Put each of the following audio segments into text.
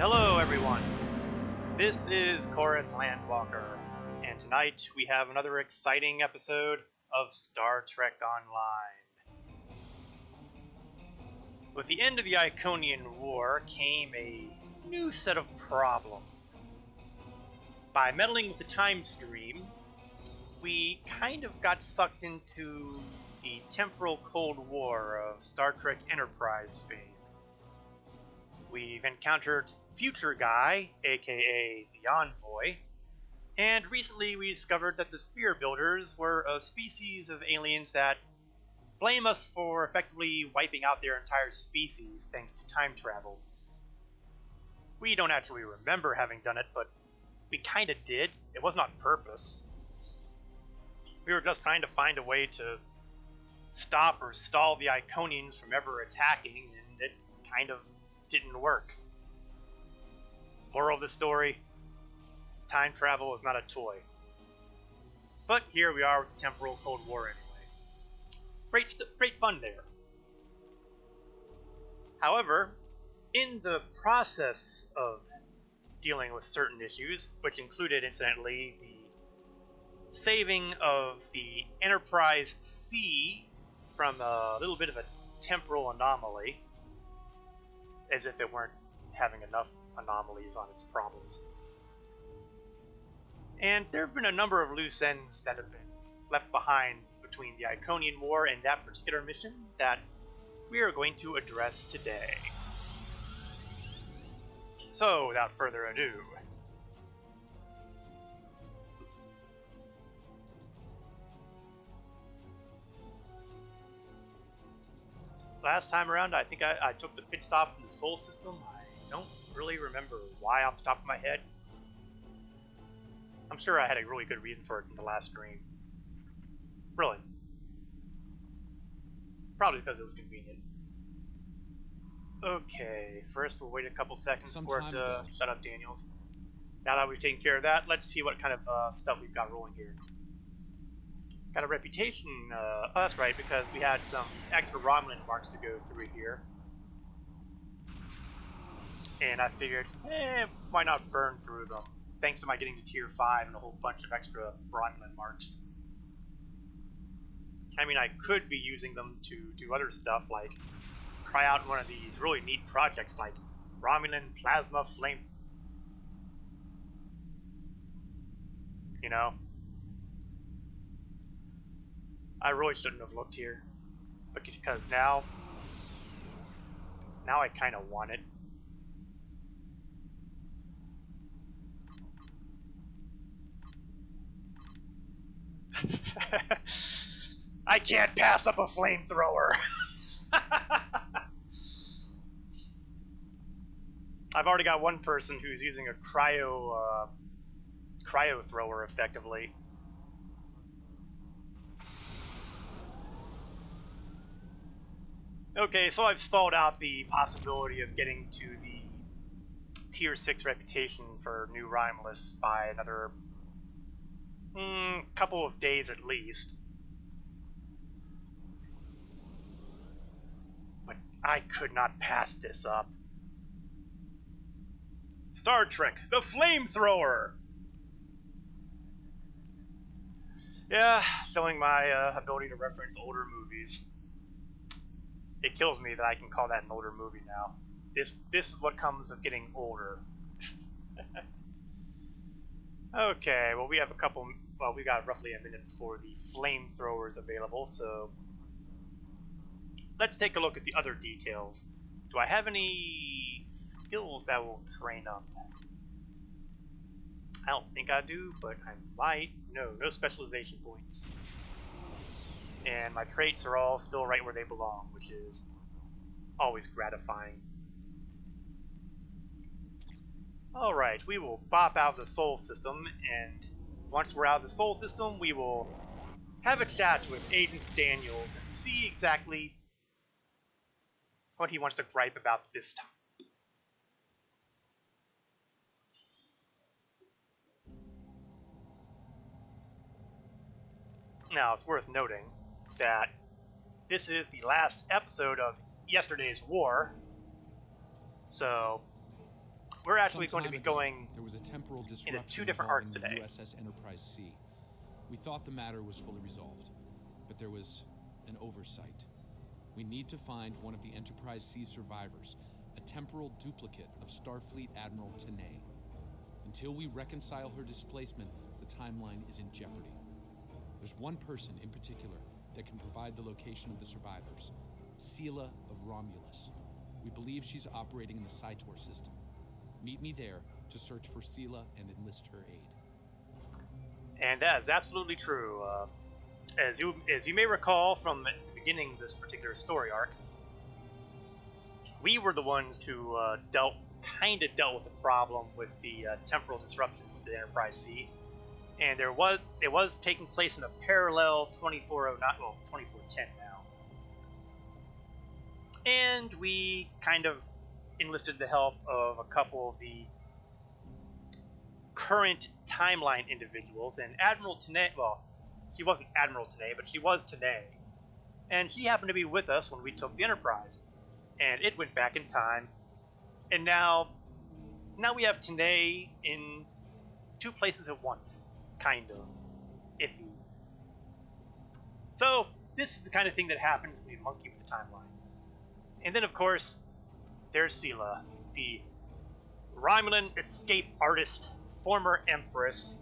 Hello everyone, this is Korath Landwalker, and tonight we have another exciting episode of Star Trek Online. With the end of the Iconian War came a new set of problems. By meddling with the time stream, we kind of got sucked into the temporal Cold War of Star Trek Enterprise fame. We've encountered Future Guy, aka the Envoy, and recently we discovered that the Spear Builders were a species of aliens that blame us for effectively wiping out their entire species thanks to time travel. We don't actually remember having done it, but we kinda did. It wasn't on purpose. We were just trying to find a way to stop or stall the Iconians from ever attacking, and it kind of didn't work. Moral of the story, time travel is not a toy. But here we are with the temporal Cold War anyway. Great fun there. However, in the process of dealing with certain issues, which included, incidentally, the saving of the Enterprise C from a little bit of a temporal anomaly, as if it weren't having enough anomalies on its problems. And there have been a number of loose ends that have been left behind between the Iconian War and that particular mission that we are going to address today. So, without further ado, last time around, I think I took the pit stop in the Sol system. I don't really remember why off the top of my head. I'm sure I had a really good reason for it in the last stream. Really. Probably because it was convenient. Okay, first we'll wait a couple seconds for it to shut up Daniels. Now that we've taken care of that, let's see what kind of stuff we've got rolling here. Got a reputation, oh that's right, because we had some extra Romulan marks to go through here. And I figured, why not burn through them? Thanks to my getting to tier 5 and a whole bunch of extra Romulan marks. I mean, I could be using them to do other stuff, like try out one of these really neat projects like Romulan Plasma Flame. You know? I really shouldn't have looked here, but because now I kind of want it. I can't pass up a flamethrower. I've already got one person who's using a cryo thrower effectively. Okay, so I've stalled out the possibility of getting to the tier 6 reputation for new Rhymeless by another couple of days at least. But I could not pass this up. Star Trek, the Flamethrower! Yeah, showing my ability to reference older movies. It kills me that I can call that an older movie now. This is what comes of getting older. Okay, well we have we got roughly a minute before the flamethrower is available, so let's take a look at the other details. Do I have any skills that will train up? I don't think I do, but I might. No specialization points. And my traits are all still right where they belong, which is always gratifying. Alright, we will bop out of the Sol system, and once we're out of the Sol system, we will have a chat with Agent Daniels and see exactly what he wants to gripe about this time. Now, it's worth noting that this is the last episode of yesterday's war, so we're actually going to be going there was a temporal disruption into 2 different arcs today. USS Enterprise C. We thought the matter was fully resolved, but there was an oversight. We need to find one of the Enterprise C survivors, a temporal duplicate of Starfleet Admiral Tanay. Until we reconcile her displacement, the timeline is in jeopardy. There's one person in particular that can provide the location of the survivors, Sela of Romulus. We believe she's operating in the Cytor system. Meet me there to search for Sela and enlist her aid. And that is absolutely true. As you may recall from the beginning of this particular story arc, we were the ones who dealt with the problem with the temporal disruption of the Enterprise C, and it was taking place in a parallel 2410 now, and we kind of enlisted the help of a couple of the current timeline individuals, and Admiral Tanay, well, she wasn't Admiral Tanay, but she was Tanay, and she happened to be with us when we took the Enterprise, and it went back in time, and now we have Tanay in 2 places at once, kind of iffy. So this is the kind of thing that happens when you monkey with the timeline. And then of course there's Sela, the Romulan escape artist, former Empress.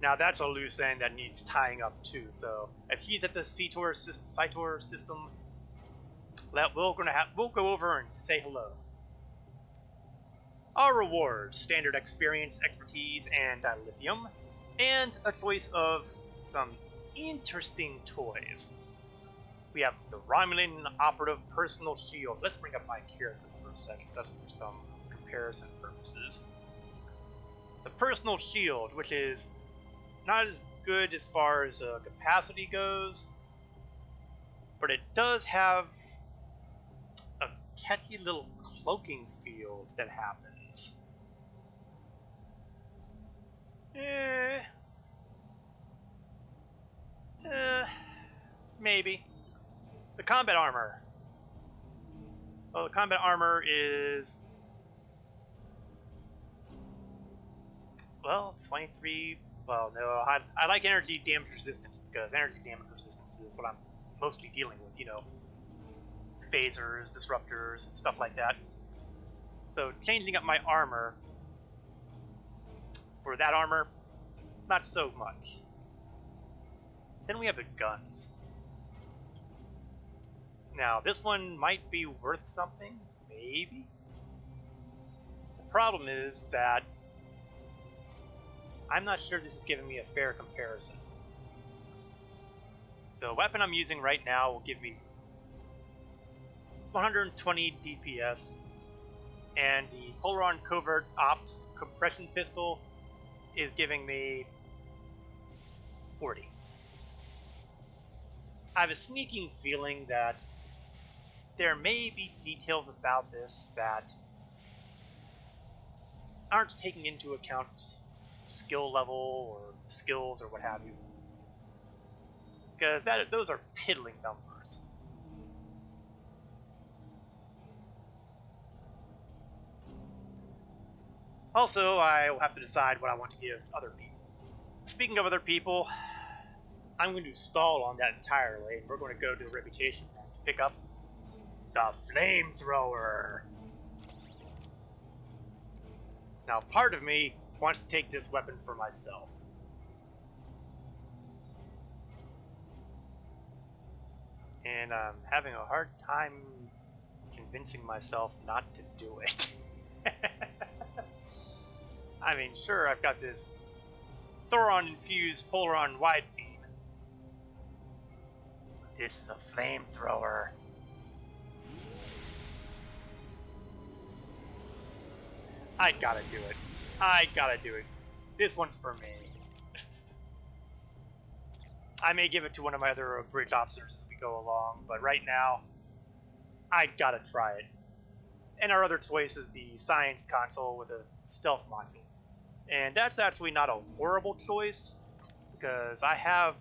Now that's a loose end that needs tying up too. So if he's at the Cytor system, we'll go over and say hello. Our rewards: standard experience, expertise, and dilithium, and a choice of some interesting toys. We have the Romulan Operative Personal Shield. Let's bring up my character for a second, just for some comparison purposes. The Personal Shield, which is not as good as far as capacity goes, but it does have a catchy little cloaking field that happens. Maybe. The combat armor. Well, the combat armor is, well, it's 23. Well, no, I like energy damage resistance, because energy damage resistance is what I'm mostly dealing with, you know, phasers, disruptors, stuff like that. So changing up my armor, for that armor, not so much. Then we have the guns. Now, this one might be worth something, maybe. The problem is that I'm not sure this is giving me a fair comparison. The weapon I'm using right now will give me 120 DPS, and the Polaron Covert Ops compression pistol is giving me 40. I have a sneaking feeling that there may be details about this that aren't taking into account skill level or skills or what have you, because those are piddling numbers. Also, I will have to decide what I want to give other people. Speaking of other people, I'm going to stall on that entirely, and we're going to go to the reputation and pick up the flamethrower. Now, part of me wants to take this weapon for myself. And I'm having a hard time convincing myself not to do it. I mean, sure, I've got this Thoron-infused Polaron wide beam. This is a flamethrower. I gotta do it. I gotta do it. This one's for me. I may give it to one of my other bridge officers as we go along, but right now, I gotta try it. And our other choice is the science console with a stealth module. And that's actually not a horrible choice, because I have...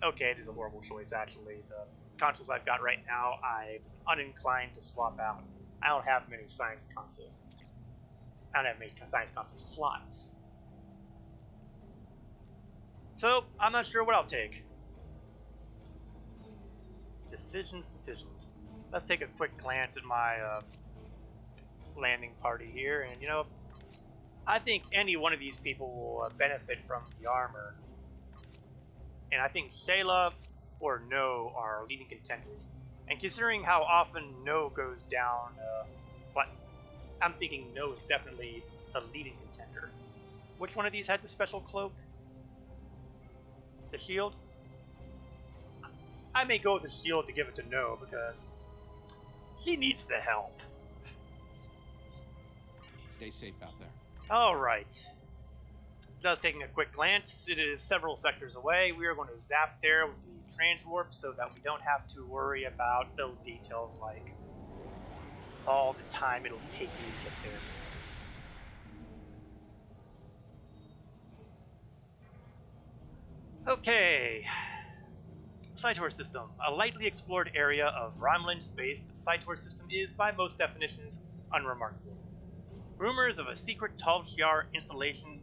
Okay, it is a horrible choice, actually. The consoles I've got right now, I'm uninclined to swap out. I don't have many science consoles. I don't have many science console slots. So, I'm not sure what I'll take. Decisions. Let's take a quick glance at my landing party here, and you know, I think any one of these people will benefit from the armor. And I think Shayla or No are leading contenders. And considering how often No goes down, but I'm thinking No is definitely a leading contender. Which one of these had the special cloak? The shield? I may go with the shield to give it to No because he needs the help. Stay safe out there. Alright. Just taking a quick glance, it is several sectors away. We are going to zap there with the transwarp so that we don't have to worry about little details like all the time it'll take me to get there. Okay. STO system. A lightly explored area of Romulan space, the STO system is, by most definitions, unremarkable. Rumors of a secret Tal Shiar installation.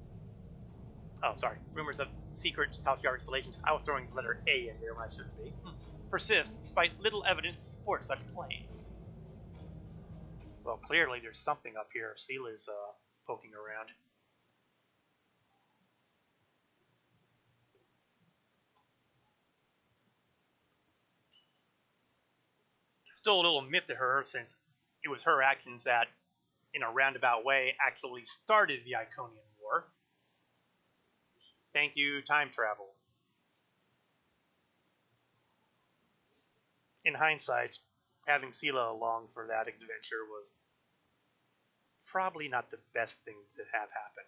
Rumors of secret Tal Shiar installations. I was throwing the letter A in there when I shouldn't be. Persist despite little evidence to support such claims. Well, clearly there's something up here. Seela's poking around. Still a little myth to her, since it was her actions that, in a roundabout way, actually started the Iconian War. Thank you, time travel. In hindsight, having Seela along for that adventure was probably not the best thing to have happen.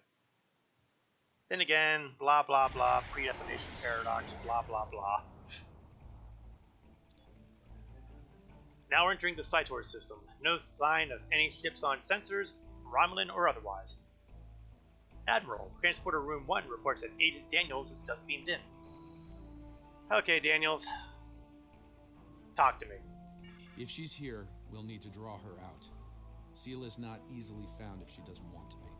Then again, blah blah blah, predestination paradox, blah blah blah. Now we're entering the STO system. No sign of any ships on sensors, Romulan or otherwise. Admiral, Transporter Room 1 reports that Agent Daniels has just beamed in. Okay, Daniels. Talk to me. If she's here, we'll need to draw her out. Seela's not easily found if she doesn't want to be.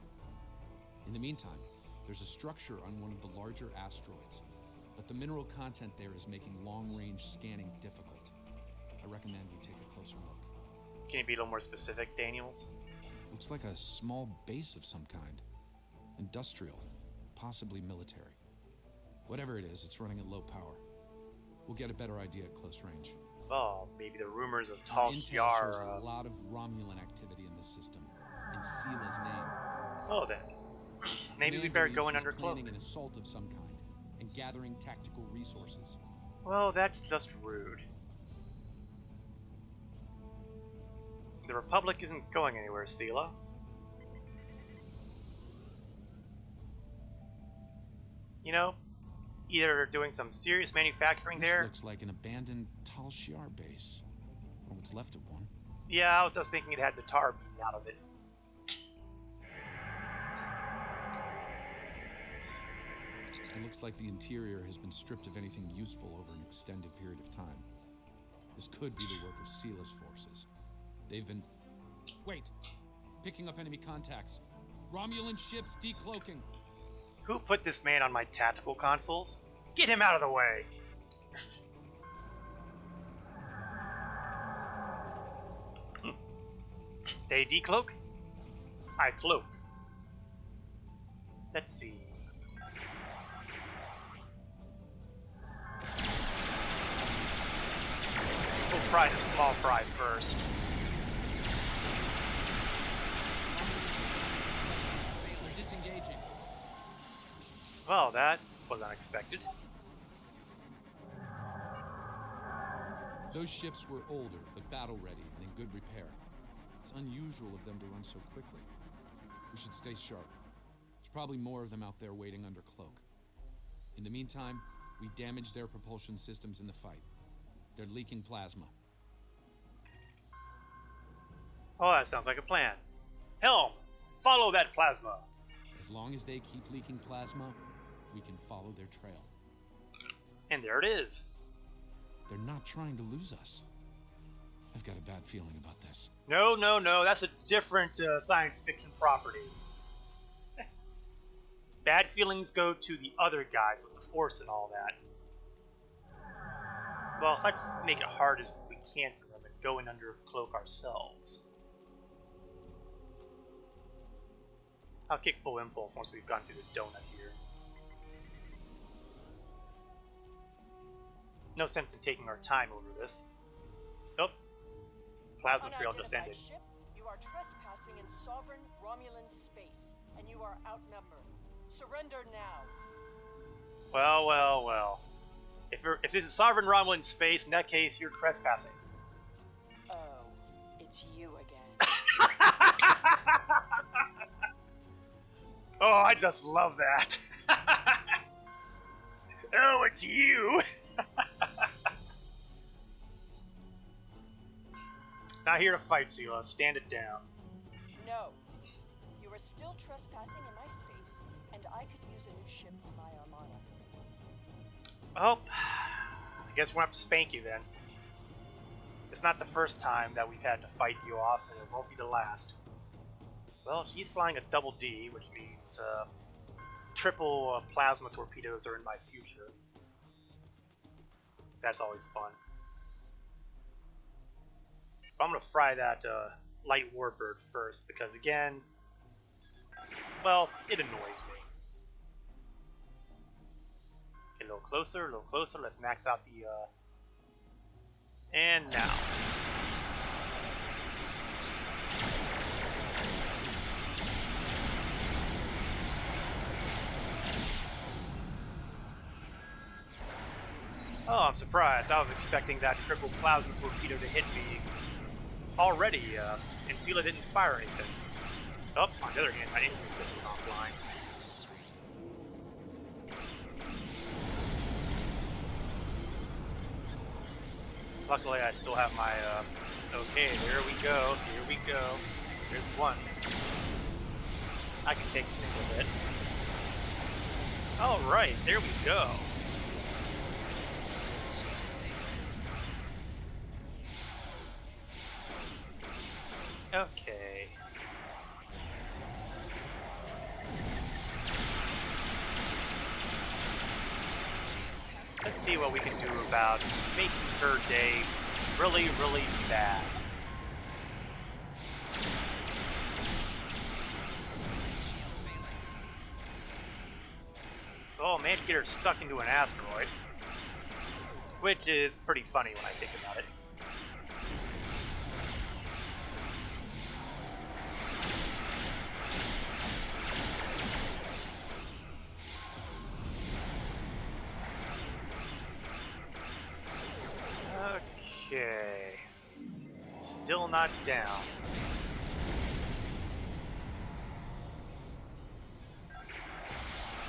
In the meantime, there's a structure on one of the larger asteroids, but the mineral content there is making long-range scanning difficult. I recommend we take a closer look. Can you be a little more specific, Daniels? Looks like a small base of some kind. Industrial, possibly military. Whatever it is, it's running at low power. We'll get a better idea at close range. Oh, maybe the rumors of Tal Intel Shiar. shows a lot of Romulan activity in this system, in Seela's name. Oh, then. Maybe we better go in under cloak. Planning an assault of some kind, and gathering tactical resources. Well, that's just rude. The Republic isn't going anywhere, Seela. You know, either doing some serious manufacturing there. This looks like an abandoned Tal Shiar base, or what's left of one. Yeah, I was just thinking it had the tar beaten out of it. It looks like the interior has been stripped of anything useful over an extended period of time. This could be the work of Seela's forces. They've been... Wait! Picking up enemy contacts. Romulan ships decloaking. Who put this man on my tactical consoles? Get him out of the way! They decloak? I cloak. Let's see. We'll fry the small fry first. They're disengaging. Well, that was unexpected. Those ships were older, but battle-ready and in good repair. It's unusual of them to run so quickly. We should stay sharp. There's probably more of them out there waiting under cloak. In the meantime, we damage their propulsion systems in the fight. They're leaking plasma. Oh, that sounds like a plan. Helm, follow that plasma. As long as they keep leaking plasma, we can follow their trail. And there it is. They're not trying to lose us. I've got a bad feeling about this. No, no, no. That's a different science fiction property. Bad feelings go to the other guys with the Force and all that. Well, let's make it hard as we can for them and go in under a cloak ourselves. I'll kick full impulse once we've gone through the donut here. No sense in taking our time over this. Nope. Plasma trail just ended. Ship, you are trespassing in sovereign Romulan space, and you are outnumbered. Surrender now. Well, well, well. If this is sovereign Romulan space, in that case, you're trespassing. Oh, it's you again. Oh, I just love that. Oh, it's you. Not here to fight, Sela. Stand it down. No. You are still trespassing in my space, and I could use a new ship for my armada. Well, I guess we'll have to spank you then. It's not the first time that we've had to fight you off, and it won't be the last. Well, he's flying a double D, which means triple plasma torpedoes are in my future. That's always fun. But I'm going to fry that light warbird first, because again, well, it annoys me. Get a little closer, let's max out the, and now. Oh, I'm surprised. I was expecting that triple plasma torpedo to hit me already, and Sela didn't fire anything. Oh, on the other hand, my engine system went offline. Luckily, I still have my, okay, here we go, Here's one. I can take a single hit. Alright, there we go. Okay. Let's see what we can do about making her day really, really bad. Oh, managed to get her stuck into an asteroid. Which is pretty funny when I think about it. Okay. Still not down.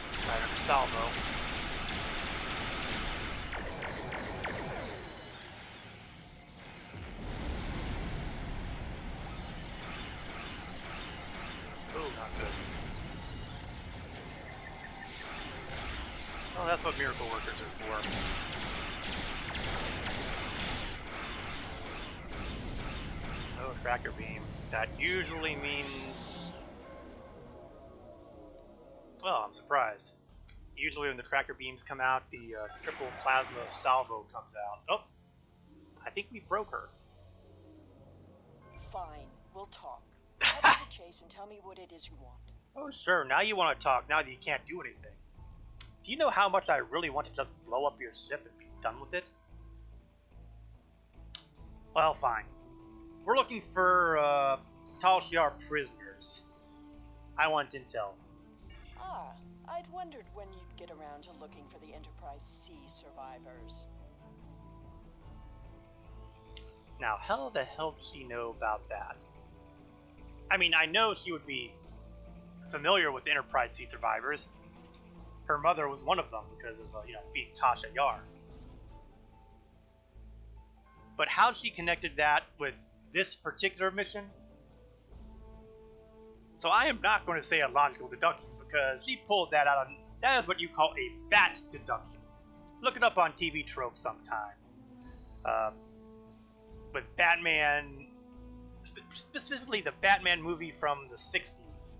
Let's try another salvo. Ooh, not good. Well, that's what miracle workers are for. Oh, tracker beam. That usually means... Well, I'm surprised. Usually when the tracker beams come out, the triple plasma salvo comes out. Oh! I think we broke her. Fine, we'll talk. Cut to the chase and tell me what it is you want. Oh, sure. Now you want to talk, now that you can't do anything. Do you know how much I really want to just blow up your ship and be done with it? Well, fine. We're looking for, Tal Shiar prisoners. I want intel. Ah, I'd wondered when you'd get around to looking for the Enterprise C survivors. Now, how the hell does she know about that? I mean, I know she would be familiar with Enterprise C survivors. Her mother was one of them because of, being Tasha Yar. But how she connected that with this particular mission? So I am not going to say a logical deduction because she pulled that out. That is what you call a bat deduction. Look it up on TV tropes sometimes. With Batman specifically the Batman movie from the 60s,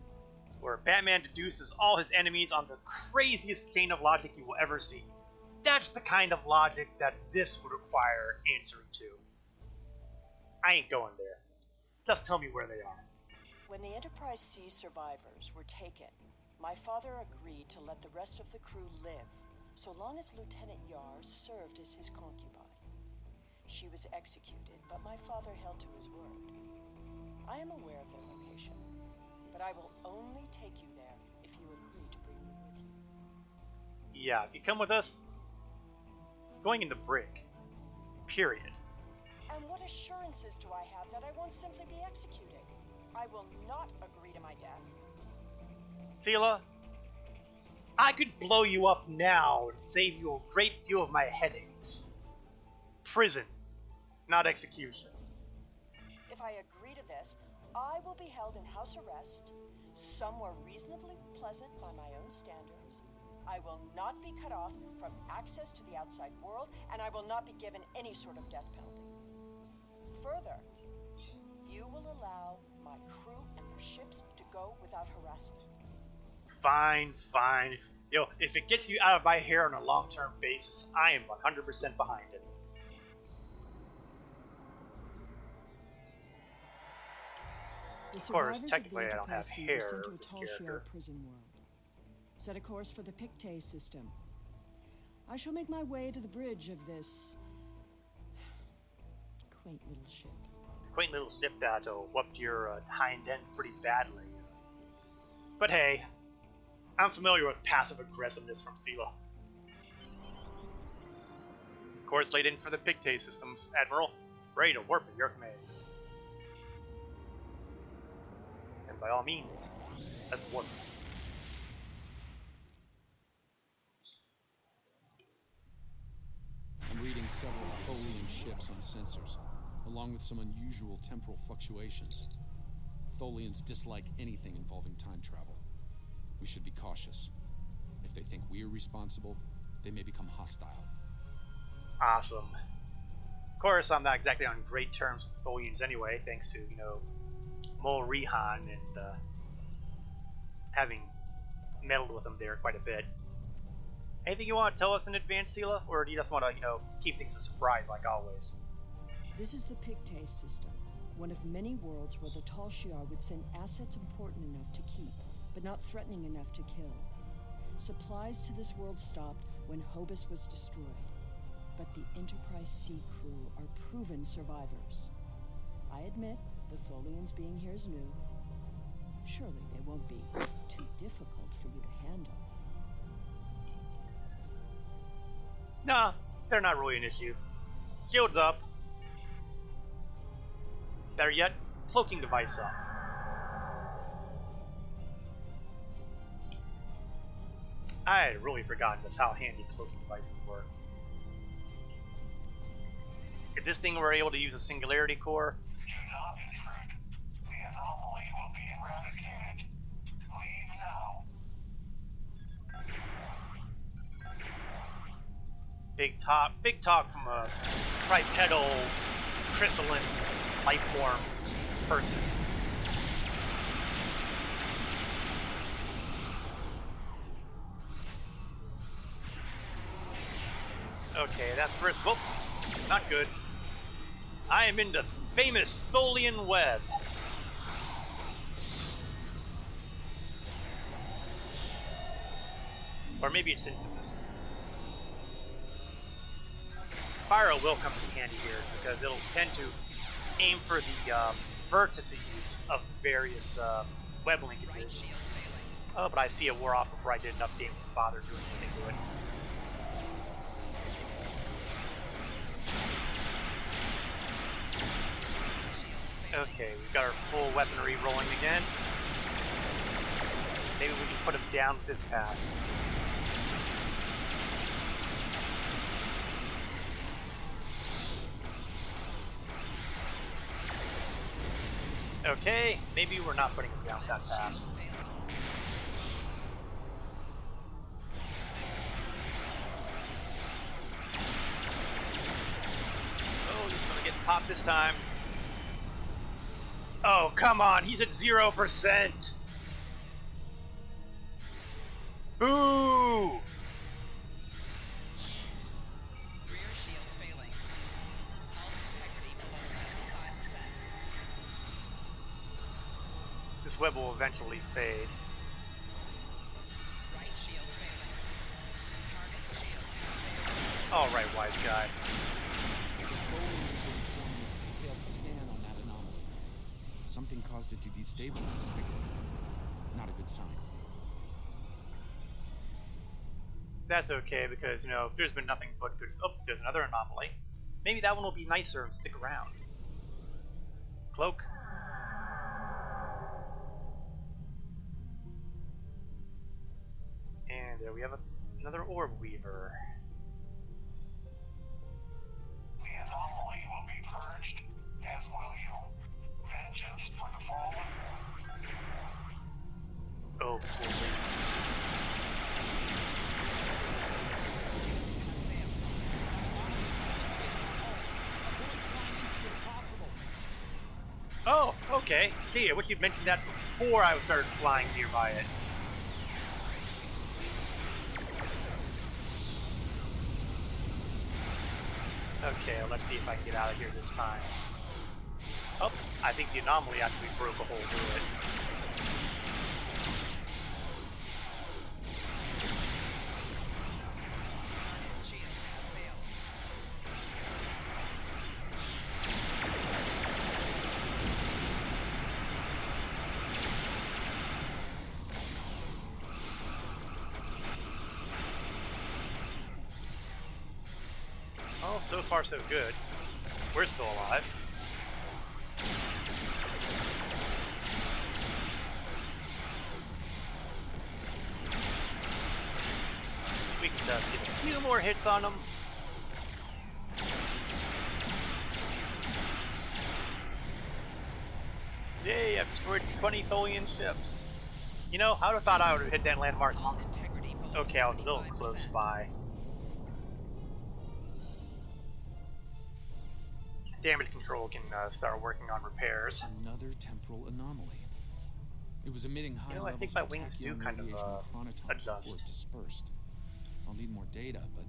where Batman deduces all his enemies on the craziest chain of logic you will ever see. That's the kind of logic that this would require answering to. I ain't going there. Just tell me where they are. When the Enterprise C survivors were taken, my father agreed to let the rest of the crew live, so long as Lieutenant Yar served as his concubine. She was executed, but my father held to his word. I am aware of their location, but I will only take you there if you agree to bring me with you. Yeah, if you come with us, going in the brig. Period. And what assurances do I have that I won't simply be executed? I will not agree to my death. Sela, I could blow you up now and save you a great deal of my headaches. Prison, not execution. If I agree to this, I will be held in house arrest, somewhere reasonably pleasant by my own standards. I will not be cut off from access to the outside world, and I will not be given any sort of death penalty. Further, you will allow my crew and their ships to go without harassment. Fine, fine. If it gets you out of my hair on a long-term basis, I am 100% behind it. Of course, technically I don't have hair with this character. Prison world. Set a course for the Pictet system. I shall make my way to the bridge of this quaint little ship. Quaint little ship that whooped your hind end pretty badly. But hey, I'm familiar with passive aggressiveness from Sela. Course laid in for the Pictet systems, Admiral. Ready to warp at your command. And by all means, let's warp. I'm reading several Tholian ships on sensors, along with some unusual temporal fluctuations. Tholians dislike anything involving time travel. We should be cautious. If they think we're responsible, they may become hostile. Awesome. Of course, I'm not exactly on great terms with Tholians anyway, thanks to, Mol Rihan and having meddled with them there quite a bit. Anything you want to tell us in advance, Sela? Or do you just want to, keep things a surprise like always? This is the Pictet system, one of many worlds where the Tal Shiar would send assets important enough to keep, but not threatening enough to kill. Supplies to this world stopped when Hobus was destroyed, but the Enterprise C crew are proven survivors. I admit, the Tholians being here is new. Surely they won't be too difficult for you to handle. Nah, they're not really an issue. Shields up. Better yet, cloaking device up. I had really forgotten just how handy cloaking devices were. If this thing were able to use a singularity core, the anomaly will be eradicated. Leave now. big talk from a tripedal crystalline life form person. Okay, that first, whoops, not good. I am in the famous Tholian web. Or maybe it's infamous. Pyro will come in handy here because it'll tend to aim for the vertices of various web linkages. Oh, but I see it wore off before I did enough damage to bother doing anything to it. Okay, we've got our full weaponry rolling again. Maybe we can put him down with this pass. Okay, maybe we're not putting him down with that pass. Oh, he's gonna get popped this time. Oh, come on, he's at 0%! Boo! Rear shields failing. Hull integrity below 75%. This web will eventually fade. Right shield failing. Target shield failing. Alright, wise guy. The Boeing is performing a detailed scan on that anomaly. Something caused it to destabilize quickly. Not a good sign. That's okay, because, you know, there's been nothing but good. Oh, there's another anomaly. Maybe that one will be nicer and stick around. Cloak. And there we have another orb weaver. The anomaly will be purged, as will you. Vengeance for the fallen. Oh, please. Oh, okay. See, I wish you'd mentioned that before I started flying nearby it. Okay, well, let's see if I can get out of here this time. Oh, I think the anomaly actually broke a hole through it. Shield has failed. Well, so far so good. We're still alive. We can just get a few more hits on them. Yay, I've destroyed 20 Tholian ships. You know, I would have thought I would have hit that landmark. Hull integrity below Okay, I was a little 75%. close by. Damage control can start working on repairs. Another temporal anomaly. It was emitting high You know, I levels think my of wings do tachyon kind of, radiation chronotons adjust. that were dispersed. I'll need more data, but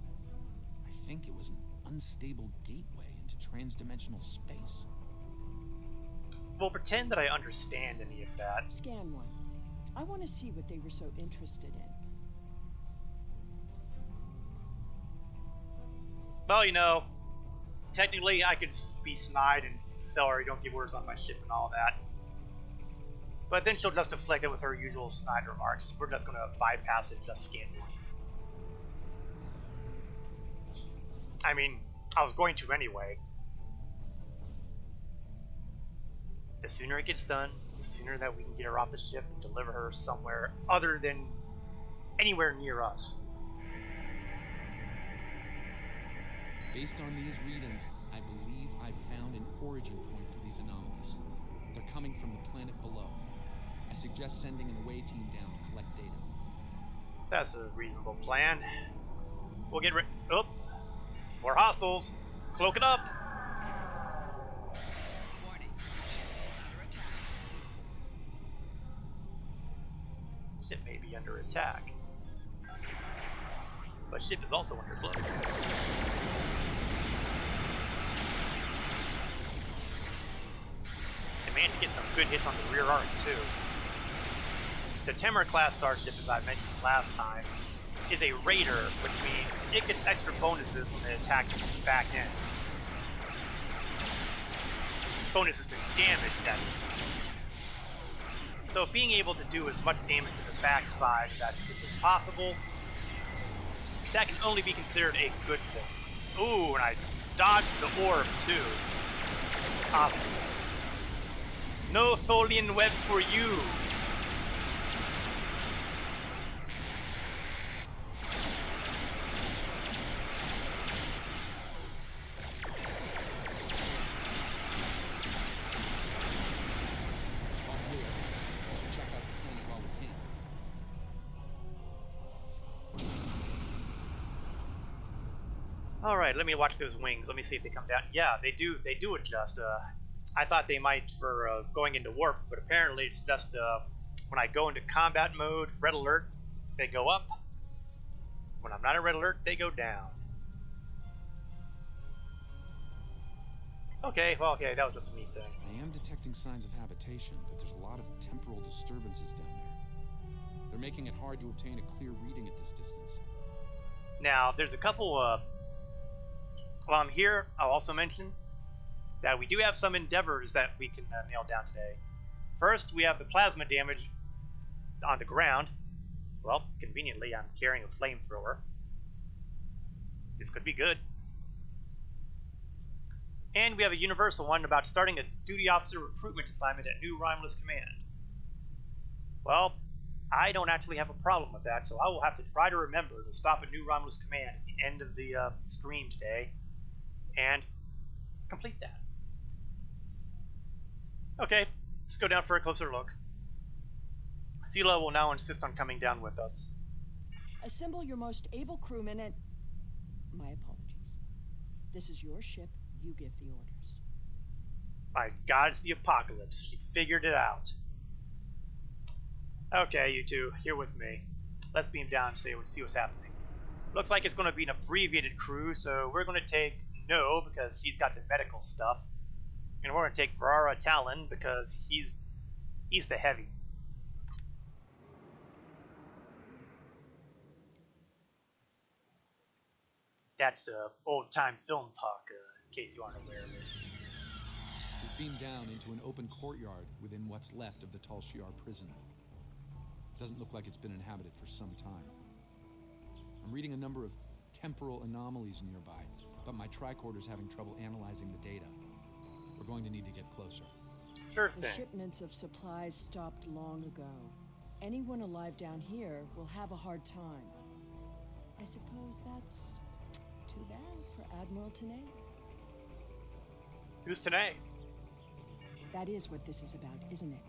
I think it was an unstable gateway into transdimensional space. Well, pretend that I understand any of that. Scan one. I want to see what they were so interested in. Well, you know, technically I could be snide and tell her don't give orders on my ship and all that. But then she'll just deflect it with her usual snide remarks. We're just going to bypass it and just scan it. I mean, I was going to anyway. The sooner it gets done, the sooner that we can get her off the ship and deliver her somewhere other than anywhere near us. Based on these readings, I believe I've found an origin point for these anomalies. They're coming from the planet below. I suggest sending an away team down to collect data. That's a reasonable plan. We'll get rid. Oh, more hostiles. Cloak it up. Warning. Ship is under attack. Ship may be under attack, but ship is also under cloak. I managed to get some good hits on the rear arc too. The Temur class starship, as I mentioned last time, is a raider, which means it gets extra bonuses when it attacks from the back end. Bonuses to damage, that is. So being able to do as much damage to the backside of that ship as possible, that can only be considered a good thing. Ooh, and I dodged the orb too. Awesome. No Tholian web for you! All clear. We should check out the planet while we can. Alright, let me watch those wings. Let me see if they come down. Yeah, they do adjust. I thought they might for going into warp, but apparently it's just when I go into combat mode, red alert, they go up. When I'm not in red alert, they go down. Okay, well, okay, that was just a neat thing. I am detecting signs of habitation, but there's a lot of temporal disturbances down there. They're making it hard to obtain a clear reading at this distance. Now, there's a couple, while I'm here, I'll also mention that we do have some endeavors that we can nail down today. First, we have the plasma damage on the ground. Well, conveniently, I'm carrying a flamethrower. This could be good. And we have a universal one about starting a duty officer recruitment assignment at New Romulus Command. Well, I don't actually have a problem with that, so I will have to try to remember to stop at New Romulus Command at the end of the stream today and complete that. Okay, let's go down for a closer look. Sela will now insist on coming down with us. Assemble your most able crewmen and... My apologies. This is your ship. You give the orders. My God, it's the apocalypse. She figured it out. Okay, you two, here with me. Let's beam down and see what's happening. Looks like it's going to be an abbreviated crew, so we're going to take No, because he's got the medical stuff. And we're going to take Ferrara Talon, because he's the heavy. That's old-time film talk, in case you aren't aware of it. We've beamed down into an open courtyard within what's left of the Tal Shiar prison. Doesn't look like it's been inhabited for some time. I'm reading a number of temporal anomalies nearby, but my tricorder's having trouble analyzing the data. We're going to need to get closer. Sure The thing. shipments of supplies stopped long ago. Anyone alive down here will have a hard time. I suppose that's too bad for Admiral Tanay. Who's Tanay? That is what this is about, isn't it?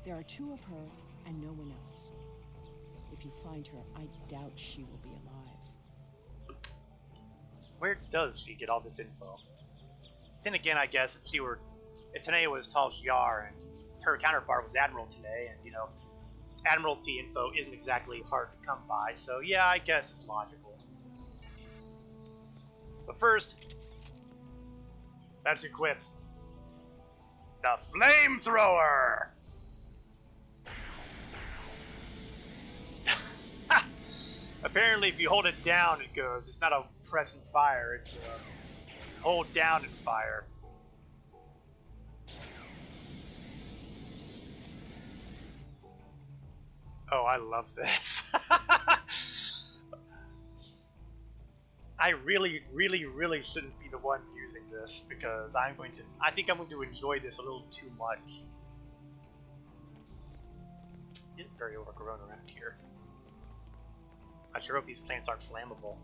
There are two of her and no one else. If you find her, I doubt she will be alive. Where does she get all this info? Then again, I guess if Tanay was Tal Shiar and her counterpart was Admiral Tanay, and you know, Admiralty info isn't exactly hard to come by, so yeah, I guess it's logical. But first, let's equip the flamethrower! Apparently, if you hold it down, it goes. It's not a press and fire, it's hold down and fire. Oh, I love this. I really, really, really shouldn't be the one using this because I think I'm going to enjoy this a little too much. It's very overgrown around here. I sure hope these plants aren't flammable.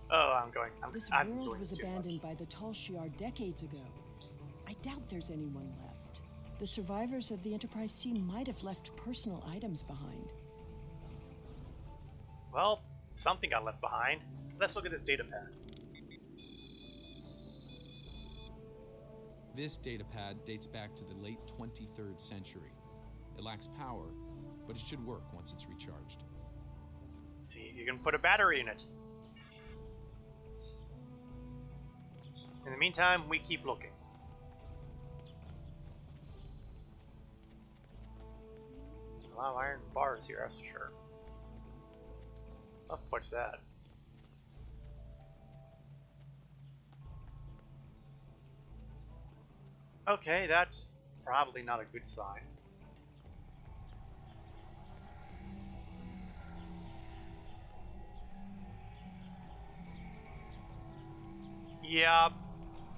Oh, This I'm world enjoying was this too abandoned much. by the Tal Shiar decades ago. I doubt there's anyone left. The survivors of the Enterprise C might have left personal items behind. Well, something got left behind. Let's look at this data pad. This datapad dates back to the late 23rd century. It lacks power, but it should work once it's recharged. Let's see, you can put a battery in it. In the meantime, we keep looking. A lot of iron bars here, that's for sure. Oh, what's that? Okay, that's probably not a good sign. Yeah,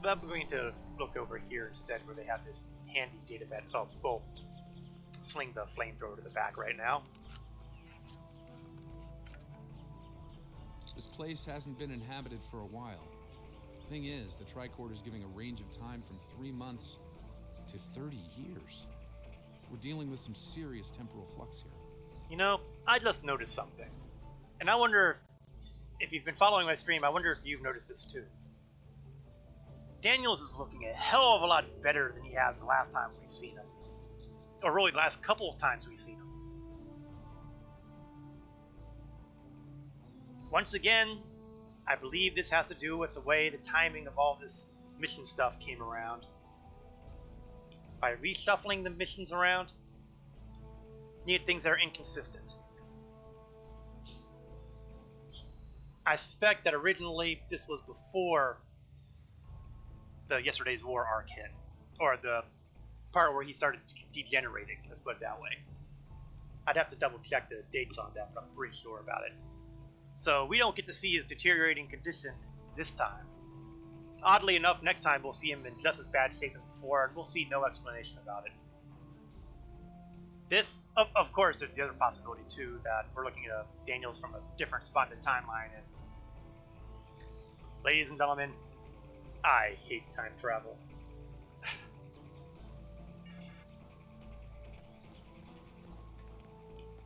I'm going to look over here instead where they have this handy data pad. Oh, we'll sling the flamethrower to the back right now. This place hasn't been inhabited for a while. Thing is, the tricorder is giving a range of time from 3 months to 30 years. We're dealing with some serious temporal flux here. You know, I just noticed something. And I wonder if you've been following my stream, I wonder if you've noticed this too. Daniels is looking a hell of a lot better than he has the last time we've seen him. Or really, the last couple of times we've seen him. Once again, I believe this has to do with the way the timing of all this mission stuff came around. By reshuffling the missions around, needed things that are inconsistent. I suspect that originally this was before the Yesterday's War arc hit, or the part where he started degenerating, let's put it that way. I'd have to double check the dates on that, but I'm pretty sure about it. So we don't get to see his deteriorating condition this time. Oddly enough, next time we'll see him in just as bad shape as before, and we'll see no explanation about it. This, of course, there's the other possibility too, that we're looking at Daniels from a different spot in the timeline, and ladies and gentlemen, I hate time travel.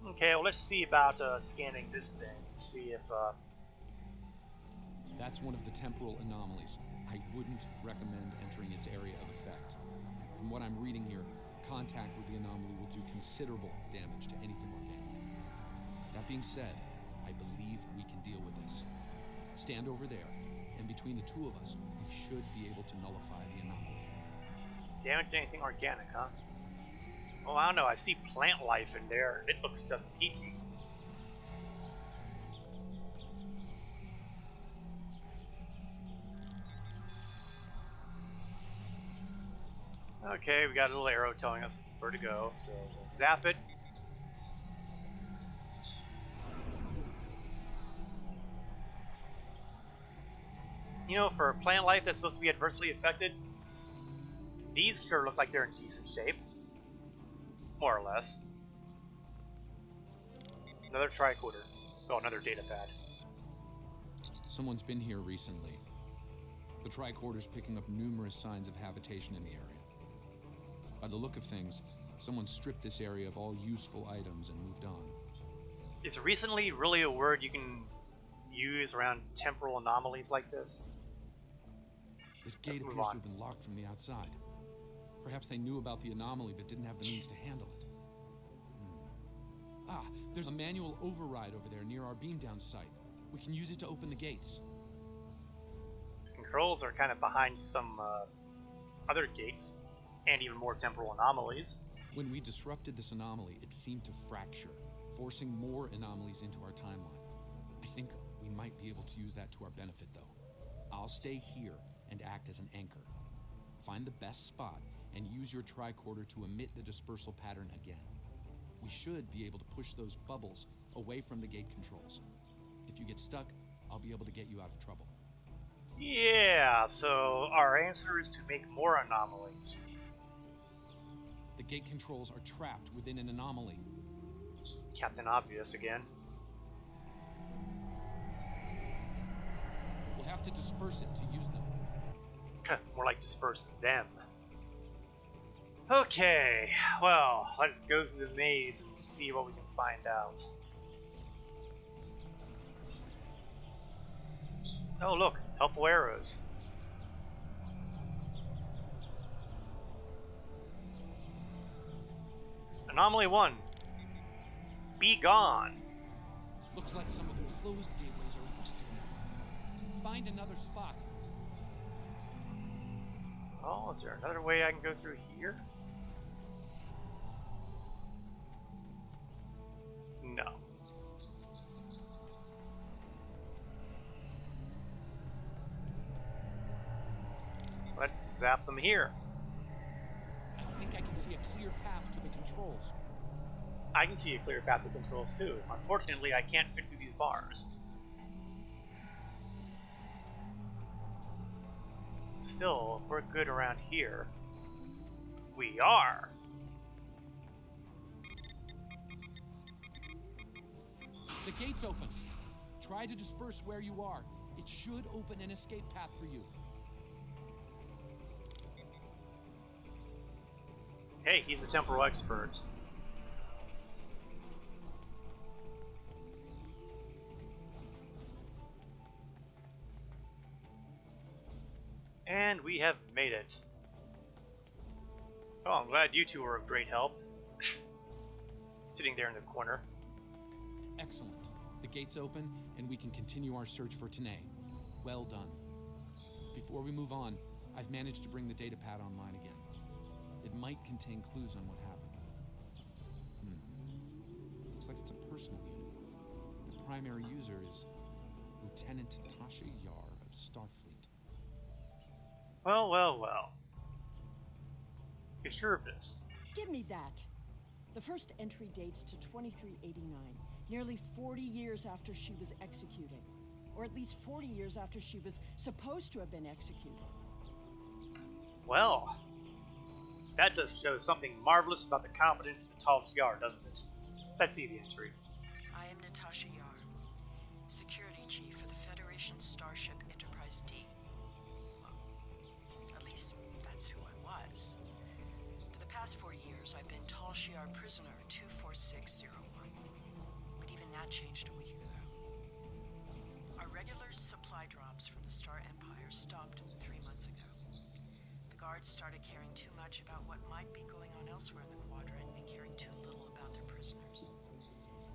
Okay, well, let's see about scanning this thing. See if That's one of the temporal anomalies. I wouldn't recommend entering its area of effect. From what I'm reading here, contact with the anomaly will do considerable damage to anything organic. That being said, I believe we can deal with this. Stand over there, and between the two of us, we should be able to nullify the anomaly. damage to anything organic, huh? Oh, I don't know. I see plant life in there. It looks just peachy. Okay, we got a little arrow telling us where to go, so we'll zap it. You know, for plant life that's supposed to be adversely affected, these sure look like they're in decent shape. More or less. Another tricorder. Oh, another data pad. Someone's been here recently. The tricorder's picking up numerous signs of habitation in the area. By the look of things, someone stripped this area of all useful items and moved on. Is recently really a word you can use around temporal anomalies like this? This gate move appears on. to have been locked from the outside. Perhaps they knew about the anomaly but didn't have the means to handle it. Ah, there's a manual override over there near our beam down site. We can use it to open the gates. The controls are kind of behind some other gates, and even more temporal anomalies. When we disrupted this anomaly, it seemed to fracture, forcing more anomalies into our timeline. I think we might be able to use that to our benefit, though. I'll stay here and act as an anchor. Find the best spot and use your tricorder to emit the dispersal pattern again. We should be able to push those bubbles away from the gate controls. If you get stuck, I'll be able to get you out of trouble. Yeah, so our answer is to make more anomalies. The gate controls are trapped within an anomaly. Captain Obvious again. We'll have to disperse it to use them. More like disperse them. Okay, well, let's go through the maze and see what we can find out. Oh look, helpful arrows. Anomaly 1. Be gone. Looks like some of the closed gateways are rusted now. Find another spot. Oh, is there another way I can go through here? No. Let's zap them here. I think I can see a clear path to the controls. I can see a clear path to controls too. Unfortunately, I can't fit through these bars. Still, if we're good around here. We are. The gate's open. Try to disperse where you are. It should open an escape path for you. Hey, he's a temporal expert. And we have made it. Oh, I'm glad you two were of great help. Sitting there in the corner. Excellent. The gate's open, and we can continue our search for Tanae. Well done. Before we move on, I've managed to bring the datapad online again. It might contain clues on what happened. Looks like it's a personal unit. The primary user is Lieutenant Tasha Yar of Starfleet. Well, well, well. You sure of this? Give me that. The first entry dates to 2389, nearly 40 years after she was executed. Or at least 40 years after she was supposed to have been executed. Well, that just shows something marvelous about the competence of the Tal Shiar, doesn't it? Let's see the entry. I am Natasha Yar, Security Chief for the Federation Starship Enterprise D. Well, at least that's who I was. For the past 40 years, I've been Tal Shiar Prisoner 24601. But even that changed a week ago. Our regular supply drops from the Star Empire stopped 3 months ago. The guards started caring too much about what might be going on elsewhere in the quadrant and caring too little about their prisoners.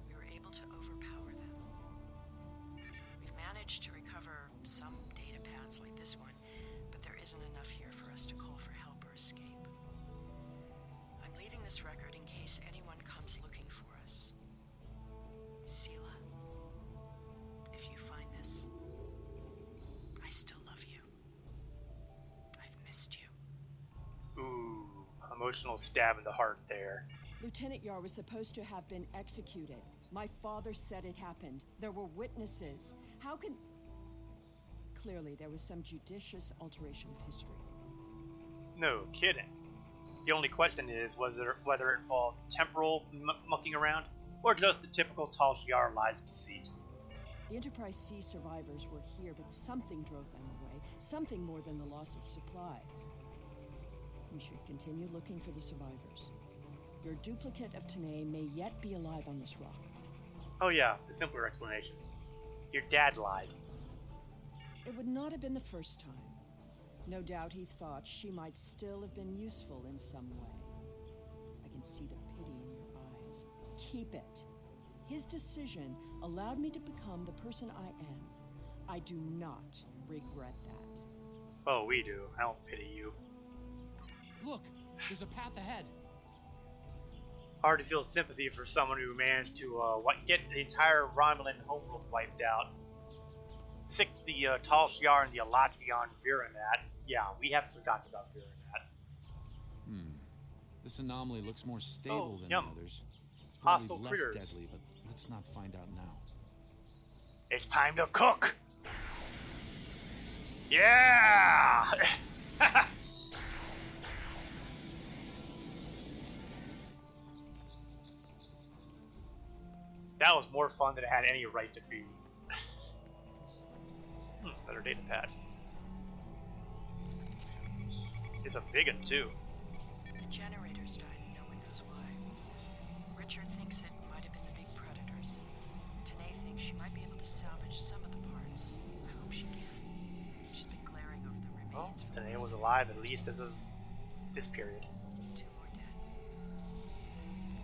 We were able to overpower them. We've managed to recover some data pads like this one, but there isn't enough here for us to call for help or escape. I'm leaving this record in case anyone comes looking for us. Sela, if you find this, I still love you. I've missed you. Ooh, emotional stab in the heart there. Lieutenant Yar was supposed to have been executed. My father said it happened. There were witnesses. How can... Clearly, there was some judicious alteration of history. No kidding. The only question is whether it involved temporal mucking around, or just the typical Tal Shiar lies of deceit. The Enterprise C survivors were here, but something drove them away. Something more than the loss of supplies. We should continue looking for the survivors. Your duplicate of Tanae may yet be alive on this rock. Oh yeah, the simpler explanation. Your dad lied. It would not have been the first time. No doubt he thought she might still have been useful in some way. I can see the pity in your eyes. Keep it. His decision allowed me to become the person I am. I do not regret that. Oh, we do. I don't pity you. Look, there's a path ahead. Hard to feel sympathy for someone who managed to get the entire Romulan homeworld wiped out. Sick the Tal Shiar and the Alation Viranat. Yeah, we haven't forgotten about Viranat. This anomaly looks more stable than yum. the others. It's Hostile probably less critters. deadly, but let's not find out now. It's time to cook! Yeah! That was more fun than it had any right to be. Better data pad. It's a big one, too. The generators died, no one knows why. Richard thinks it might have been the big predators. Tanae thinks she might be able to salvage some of the parts. I hope she can. She's been glaring over the Well, remains for Tanae the was last alive at least as of this period. 2 more dead.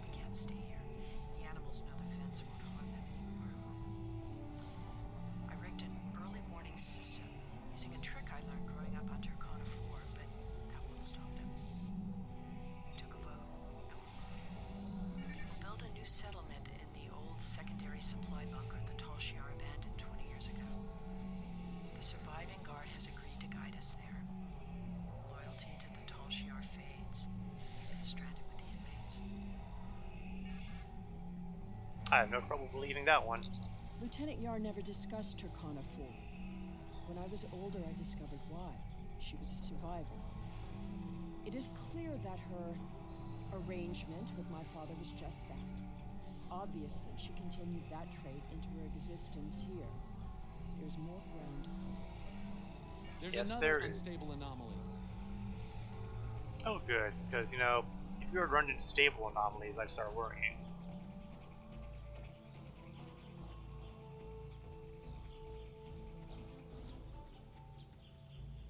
We can't stay here. The animals know the fence won't harm them anymore. I rigged an early warning system using a trick I learned growing up on Turkana 4, but that won't stop them. Took a vote. No. We'll build a new settlement in the old secondary supply bunker the Tal Shiar abandoned 20 years ago. The surviving guard has agreed to guide us there. Loyalty to the Tal Shiar fades. We've been stranded with the inmates. I have no trouble believing that one. Lieutenant Yar never discussed Turkana 4. When I was older, I discovered why. She was a survivor. It is clear that her arrangement with my father was just that. Obviously, she continued that trait into her existence here. There's more ground to cover. There's Yes, another there is. unstable anomaly. Oh, good, because, you know, if we were running into stable anomalies, I'd start worrying.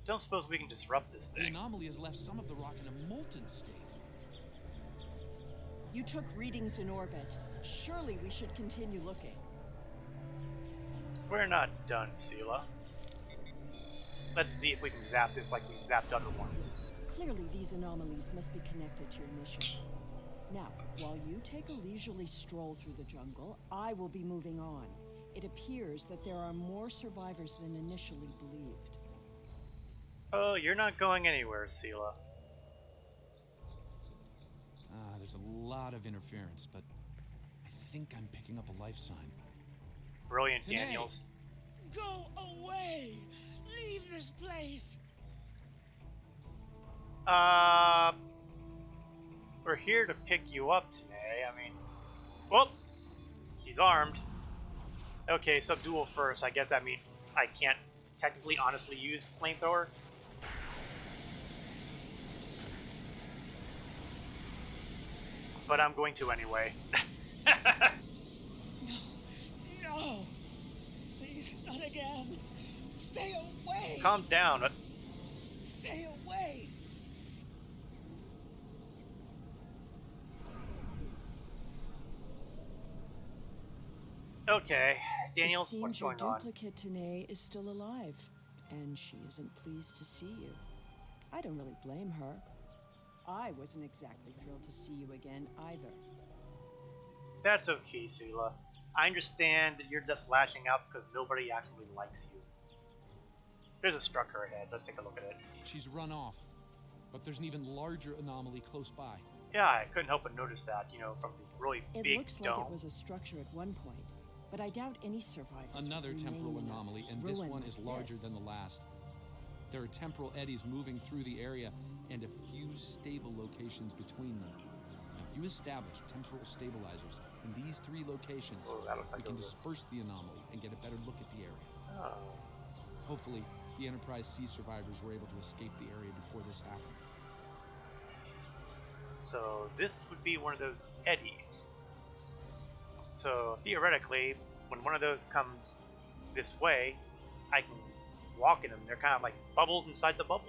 don't suppose we can disrupt this The thing. anomaly has left some of the rock in a molten state. You took readings in orbit. Surely we should continue looking. We're not done, Sela. Let's see if we can zap this like we've zapped other ones. Clearly, these anomalies must be connected to your mission. Now, while you take a leisurely stroll through the jungle, I will be moving on. It appears that there are more survivors than initially believed. Oh, you're not going anywhere, Sela. There's a lot of interference, but I think I'm picking up a life sign. Brilliant, Today. Daniels. Go away! Leave this place! We're here to pick you up today. I mean, well, she's armed. Okay, subdual first. I guess that means I can't technically, honestly use flamethrower. But I'm going to anyway. No! Please, not again! Stay away! Calm down. Stay away! Okay, Daniels, it seems what's going your on? duplicate Tanae is still alive, and she isn't pleased to see you. I don't really blame her. I wasn't exactly thrilled to see you again either. That's okay, Sela. I understand that you're just lashing out because nobody actually likes you. There's a structure ahead. Let's take a look at it. She's run off, but there's an even larger anomaly close by. Yeah, I couldn't help but notice that, you know, from the really It big looks dome. like it was a structure at one point, but I doubt any survivors would Another remain temporal in a anomaly, and this ruin one is like larger this. than the last. There are temporal eddies moving through the area, and a few stable locations between them. Now, if you establish temporal stabilizers in these three locations, Oh, that looks like we can those are- disperse the anomaly and get a better look at the area. Oh. Hopefully, the Enterprise C survivors were able to escape the area before this happened. So this would be one of those eddies. So theoretically, when one of those comes this way, I can walk in them. They're kind of like bubbles inside the bubble.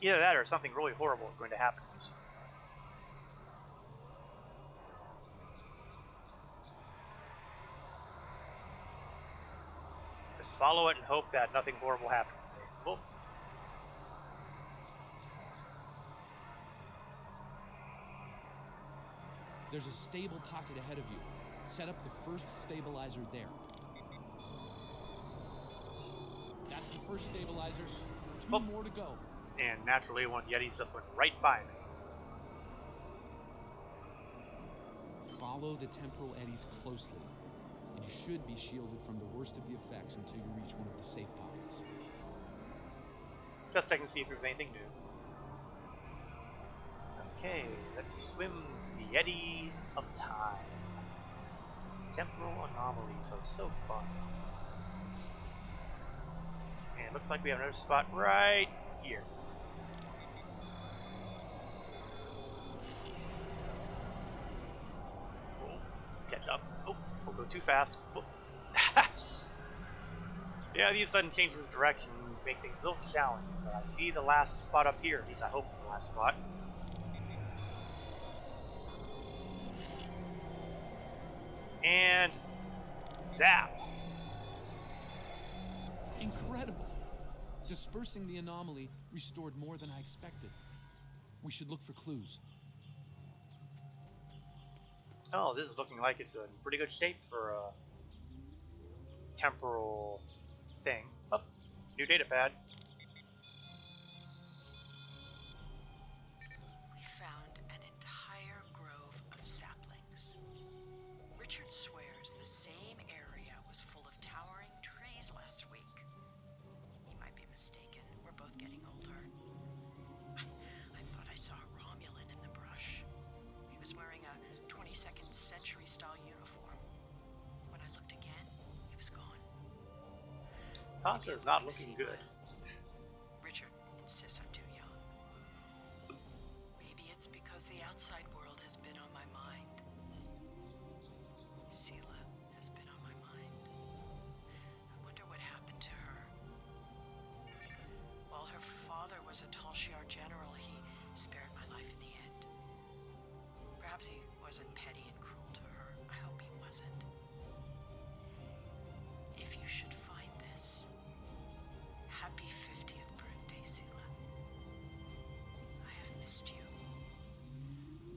Either that or something really horrible is going to happen. Just follow it and hope that nothing horrible happens to me. Well, There's a stable pocket ahead of you. Set up the first stabilizer there. That's the first stabilizer. Two Oh. more to go. and naturally one of the Yetis just went right by me. Follow the temporal eddies closely, and you should be shielded from the worst of the effects until you reach one of the safe pockets. Just checking to see if there's anything new. Okay, let's swim the eddy of time. Temporal anomalies are so fun. And it looks like we have another spot right here. Oh, catch up. Oh, we'll go too fast. Oh. Yeah, these sudden changes of direction make things a little challenging, but I see the last spot up here. At least I hope it's the last spot. And zap! Incredible! Dispersing the anomaly restored more than I expected. We should look for clues. Oh, this is looking like it's in pretty good shape for a temporal thing. Oh, new data pad. We found an entire grove of saplings. Richard swears the same area was full of towering trees last week. He might be mistaken. We're both getting older. I thought I saw a Romulan in the brush. He was wearing a 22nd century style uniform. When I looked again, he was gone. Tasha is not looking good. Richard insists I'm too young. Maybe it's because the outside world has been on my mind. Sela has been on my mind. I wonder what happened to her. was a Tal Shiar general, he spared my life in the end. Perhaps he wasn't petty and cruel to her. I hope he wasn't. If you should find this, happy 50th birthday, Sela. I have missed you.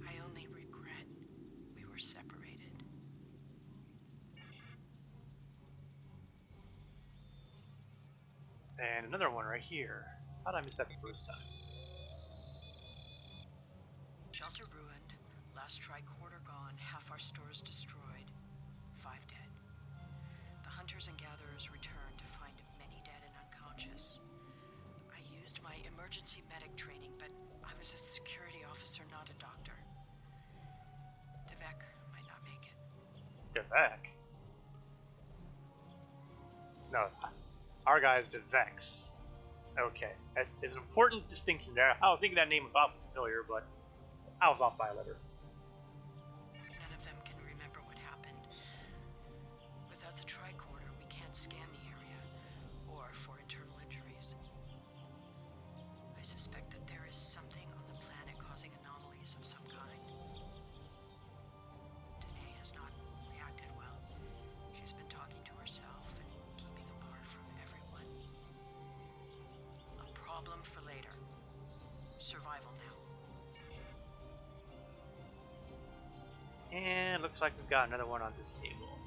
I only regret we were separated. And another one right here. How did I miss that the first time? Shelter ruined, last tricorder gone, half our stores destroyed, 5 dead. The hunters and gatherers returned to find many dead and unconscious. I used my emergency medic training, but I was a security officer, not a doctor. Devek might not make it. Devek? No, our guy's Devex. Okay, there's an important distinction there. I was thinking that name was awfully familiar, but I was off by a letter. None of them can remember what happened. Without the tricorder, we can't scan the area, or for internal injuries. I suspect that there is something on the planet causing anomalies of some kind. Danae has not reacted well. She's been talking to herself and keeping apart from everyone. A problem for later. Survival now. And looks like we've got another one on this table.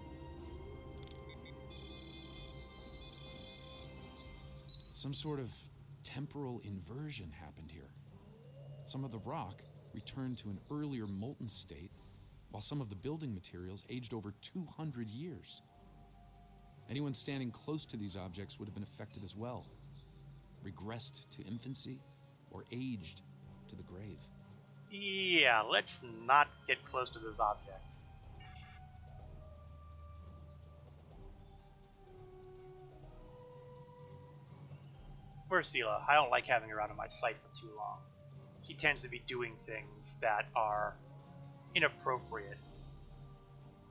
Some sort of temporal inversion happened here. Some of the rock returned to an earlier molten state, while some of the building materials aged over 200 years. Anyone standing close to these objects would have been affected as well, regressed to infancy, or aged to the grave. Yeah, let's not get close to those objects. Where's Sela? I don't like having her out of my sight for too long. He tends to be doing things that are inappropriate.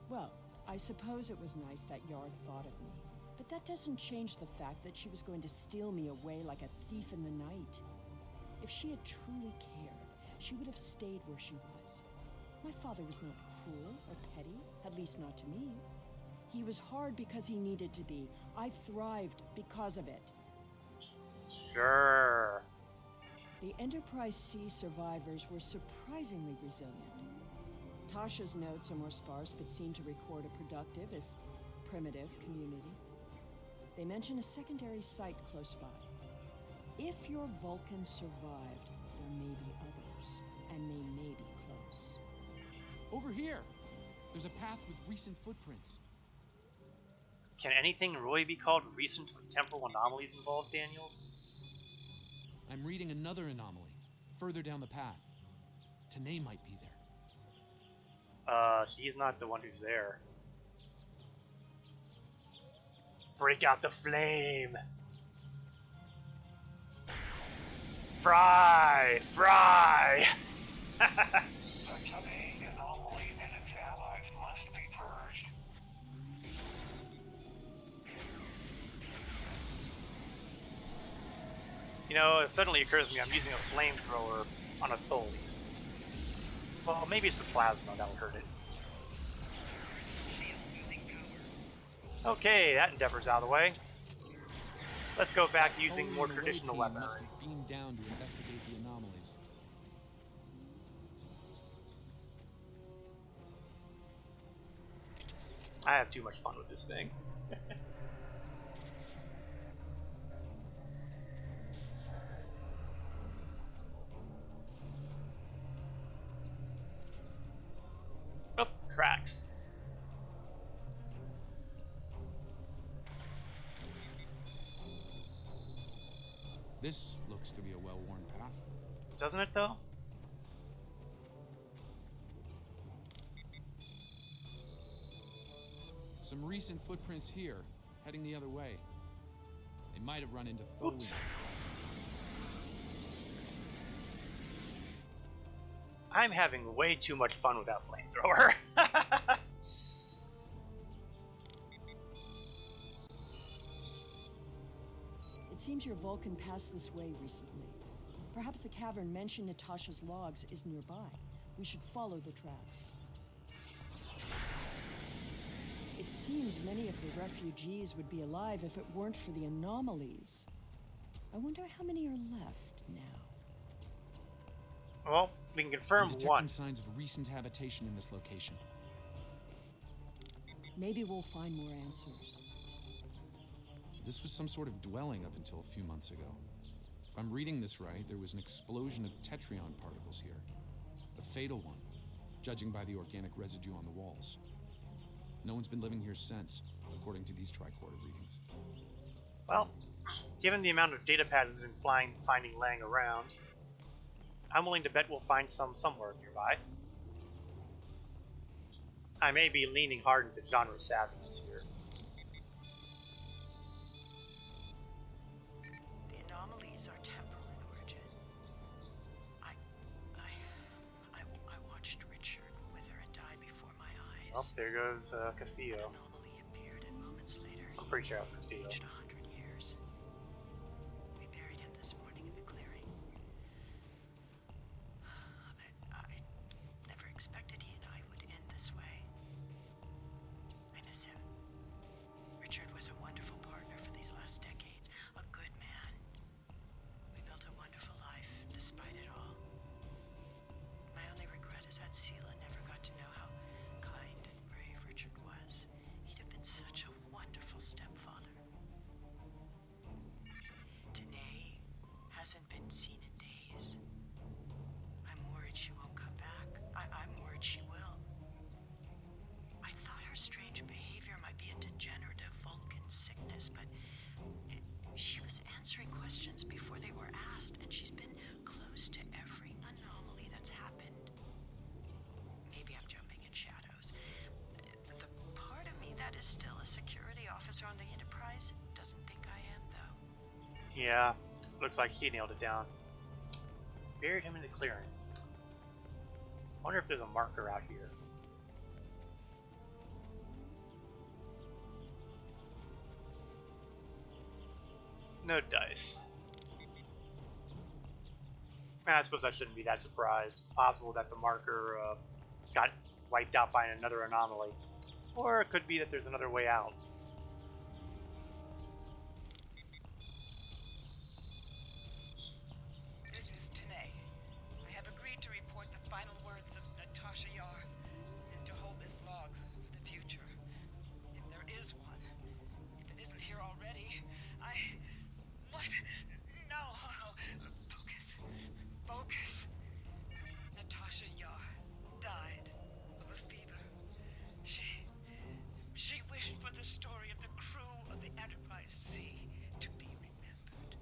Well, I suppose it was nice that Yar thought of me. But that doesn't change the fact that she was going to steal me away like a thief in the night. If she had truly cared, she would have stayed where she was. My father was not cruel or petty, at least not to me. He was hard because he needed to be. I thrived because of it. Sure. The Enterprise C survivors were surprisingly resilient. Tasha's notes are more sparse but seem to record a productive, if primitive, community. They mention a secondary site close by. If your Vulcan survived, there may be others, and they may be close. Over here! There's a path with recent footprints. Can anything really be called recent with temporal anomalies involved, Daniels? I'm reading another anomaly, further down the path. Tanae might be there. She's not the one who's there. Break out the flame! Fry! Fry! The Tanae anomaly and its allies must be purged. You know, it suddenly occurs to me I'm using a flamethrower on a Thole. Well, maybe it's the plasma that'll hurt it. Okay, that endeavor's out of the way. Let's go back to using more traditional Must weaponry. have beamed down to investigate the anomalies. I have too much fun with this thing. Oh, tracks. This looks to be a well-worn path. Doesn't it, though? Some recent footprints here, heading the other way. They might have run into Thole. Oops. I'm having way too much fun with that flamethrower. It seems your Vulcan passed this way recently. Perhaps the cavern mentioned Natasha's logs is nearby. We should follow the tracks. It seems many of the refugees would be alive if it weren't for the anomalies. I wonder how many are left now. Well, we can confirm I'm detecting one. signs of recent habitation in this location. Maybe we'll find more answers. This was some sort of dwelling up until a few months ago. If I'm reading this right, there was an explosion of tetrion particles here. A fatal one, judging by the organic residue on the walls. No one's been living here since, according to these tricorder readings. Well, given the amount of data pads we've been finding laying around, I'm willing to bet we'll find some somewhere nearby. I may be leaning hard into genre savviness here. The anomalies are temporal in origin. I watched Richard wither and die before my eyes. Oh, there goes An Castillo. anomaly appeared, and moments later, I'm pretty sure that was Castillo. aged 100 years. We buried him this morning in the clearing. I never expected he and I would end this way. I miss him. Richard was a wonderful partner for these last decades, a good man. We built a wonderful life, despite it all. My only regret is that Sela never got to know how kind and brave Richard was. He'd have been such a wonderful stepfather. Tanae hasn't been seen in days. I'm worried she won't come back. I'm worried she will. I thought her strange behavior might be a degenerative Vulcan sickness, but she was answering questions before they were asked, and she's been close to every anomaly that's happened. Maybe I'm jumping in shadows. The part of me that is still a security officer on the Enterprise doesn't think I am, though. Yeah, looks like he nailed it down. Buried him in the clearing. Wonder if there's a marker out here. No dice. I suppose I shouldn't be that surprised. It's possible that the marker got wiped out by another anomaly. Or it could be that there's another way out. This is Tanae. I have agreed to report the final words of Natasha Yar and to hold this log for the future. If there is one, if it isn't here already, What? No. Focus. Focus. Natasha Yar died of a fever. She wished for the story of the crew of the Enterprise C to be remembered.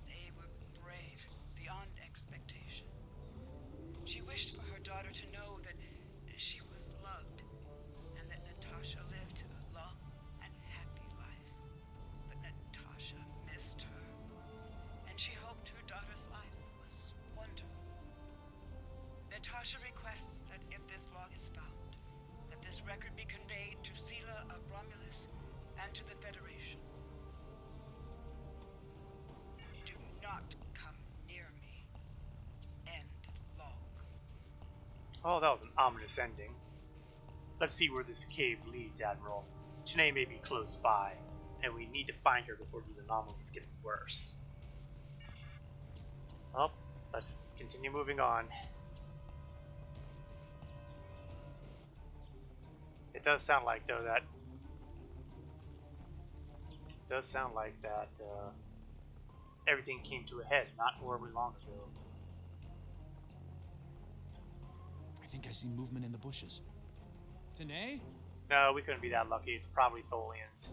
They were brave beyond expectation. She wished for her daughter to know that she was loved and that Natasha lived a long and happy life. But Natasha missed her, and she hoped her daughter's life was wonderful. Natasha requests that if this log is found, that this record be conveyed to Sela of Romulus and to the Federation. Do not come near me. End log. Oh, that was an ominous ending. Let's see where this cave leads, Admiral. Tanae may be close by, and we need to find her before these anomalies get worse. Well, let's continue moving on. It does sound like, though, that everything came to a head not horribly long ago. I think I see movement in the bushes. Tanae? No, we couldn't be that lucky. It's probably Tholians.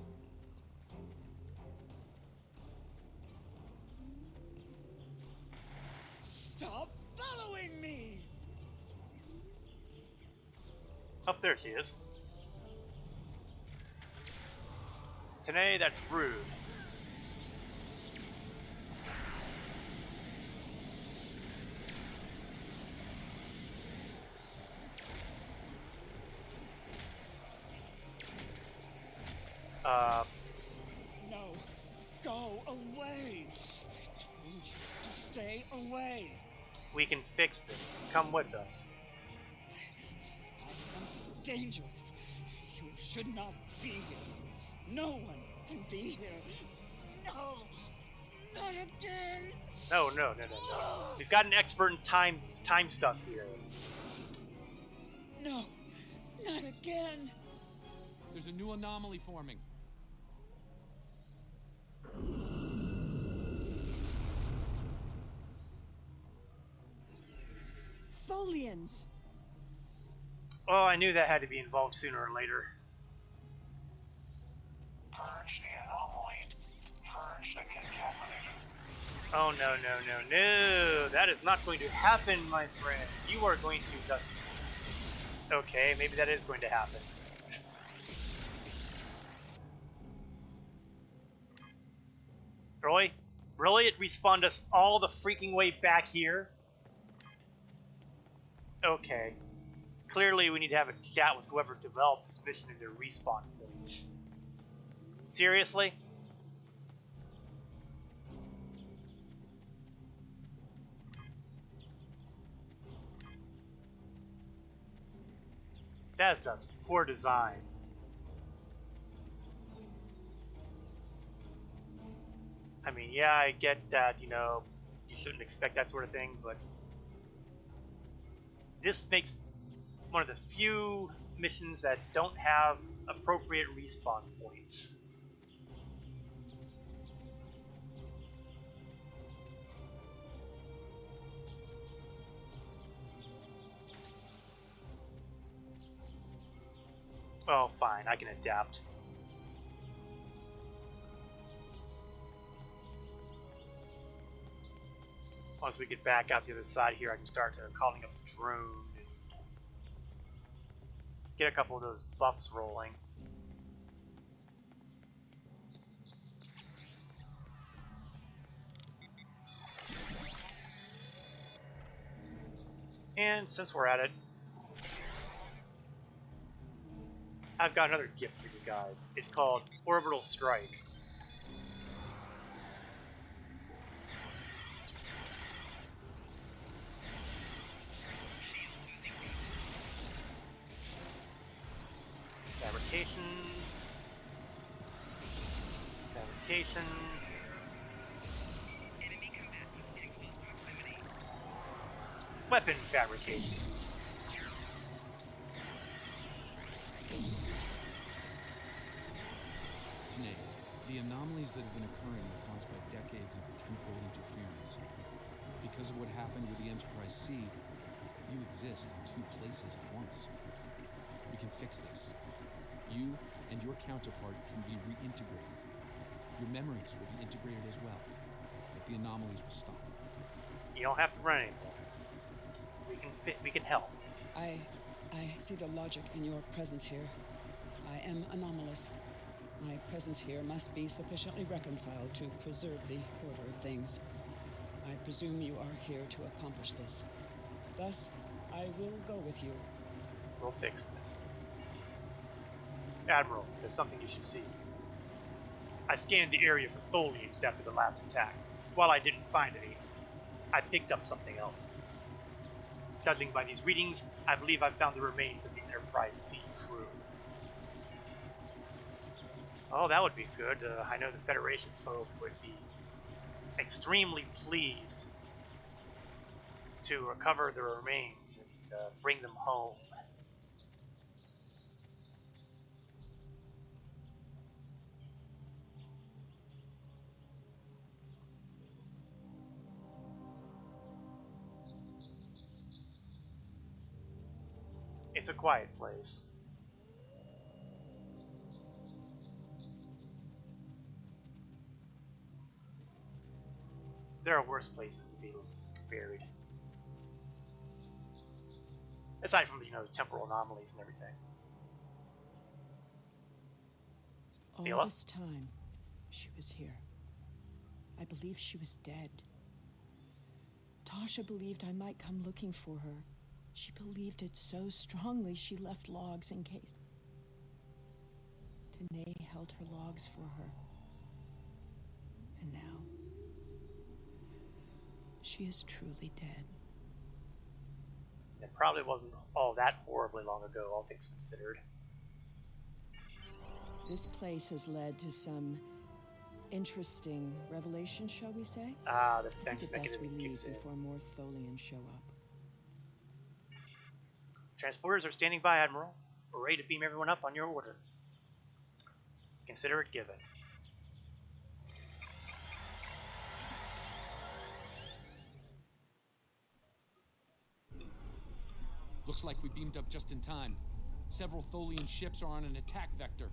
Stop following me! Oh, there she is. Tanae, that's rude. No, go away! I told you to Stay away. We can fix this. Come with us. I am dangerous. You should not be here. No one can be here. No, not again. No. We've got an expert in time stuff here. No, not again. There's a new anomaly forming. Folians! Oh, I knew that had to be involved sooner or later. Purge the anomaly. Purge the contaminator. Oh, no. That is not going to happen, my friend. You are going to dust. Okay, maybe that is going to happen. Roy? Really? It respawned us all the freaking way back here? Okay. Clearly we need to have a chat with whoever developed this mission and their respawn points. Seriously? That's just poor design. I mean, yeah, I get that, you know, you shouldn't expect that sort of thing, but this makes one of the few missions that don't have appropriate respawn points. Oh, fine, I can adapt. Once we get back out the other side here, I can start calling up the drone and get a couple of those buffs rolling. And since we're at it, I've got another gift for you guys. It's called Orbital Strike. Fabrication. Weapon fabrications. Today, the anomalies that have been occurring are caused by decades of temporal interference. Because of what happened with the Enterprise C, you exist in two places at once. We can fix this. You and your counterpart can be reintegrated. Your memories will be integrated as well, but the anomalies will stop. You don't have to run anymore. We can help. I see the logic in your presence here. I am anomalous. My presence here must be sufficiently reconciled to preserve the order of things. I presume you are here to accomplish this. Thus, I will go with you. We'll fix this. Admiral, there's something you should see. I scanned the area for tholiums after the last attack. While I didn't find any, I picked up something else. Judging by these readings, I believe I've found the remains of the Enterprise C crew. Oh, that would be good. I know the Federation folk would be extremely pleased to recover the remains and bring them home. It's a quiet place. There are worse places to be buried. Aside from, you know, the temporal anomalies and everything. All this time, she was here. I believed she was dead. Tasha believed I might come looking for her. She believed it so strongly she left logs in case. Danae held her logs for her. And now, She is truly dead. It probably wasn't all that horribly long ago, all things considered. This place has led to some interesting revelations, shall we say? Ah, the I defense think it best we mechanism leave kicks in. before more Tholians show up. Transporters are standing by, Admiral. We're ready to beam everyone up on your order. Consider it given. Looks like we beamed up just in time. Several Tholian ships are on an attack vector.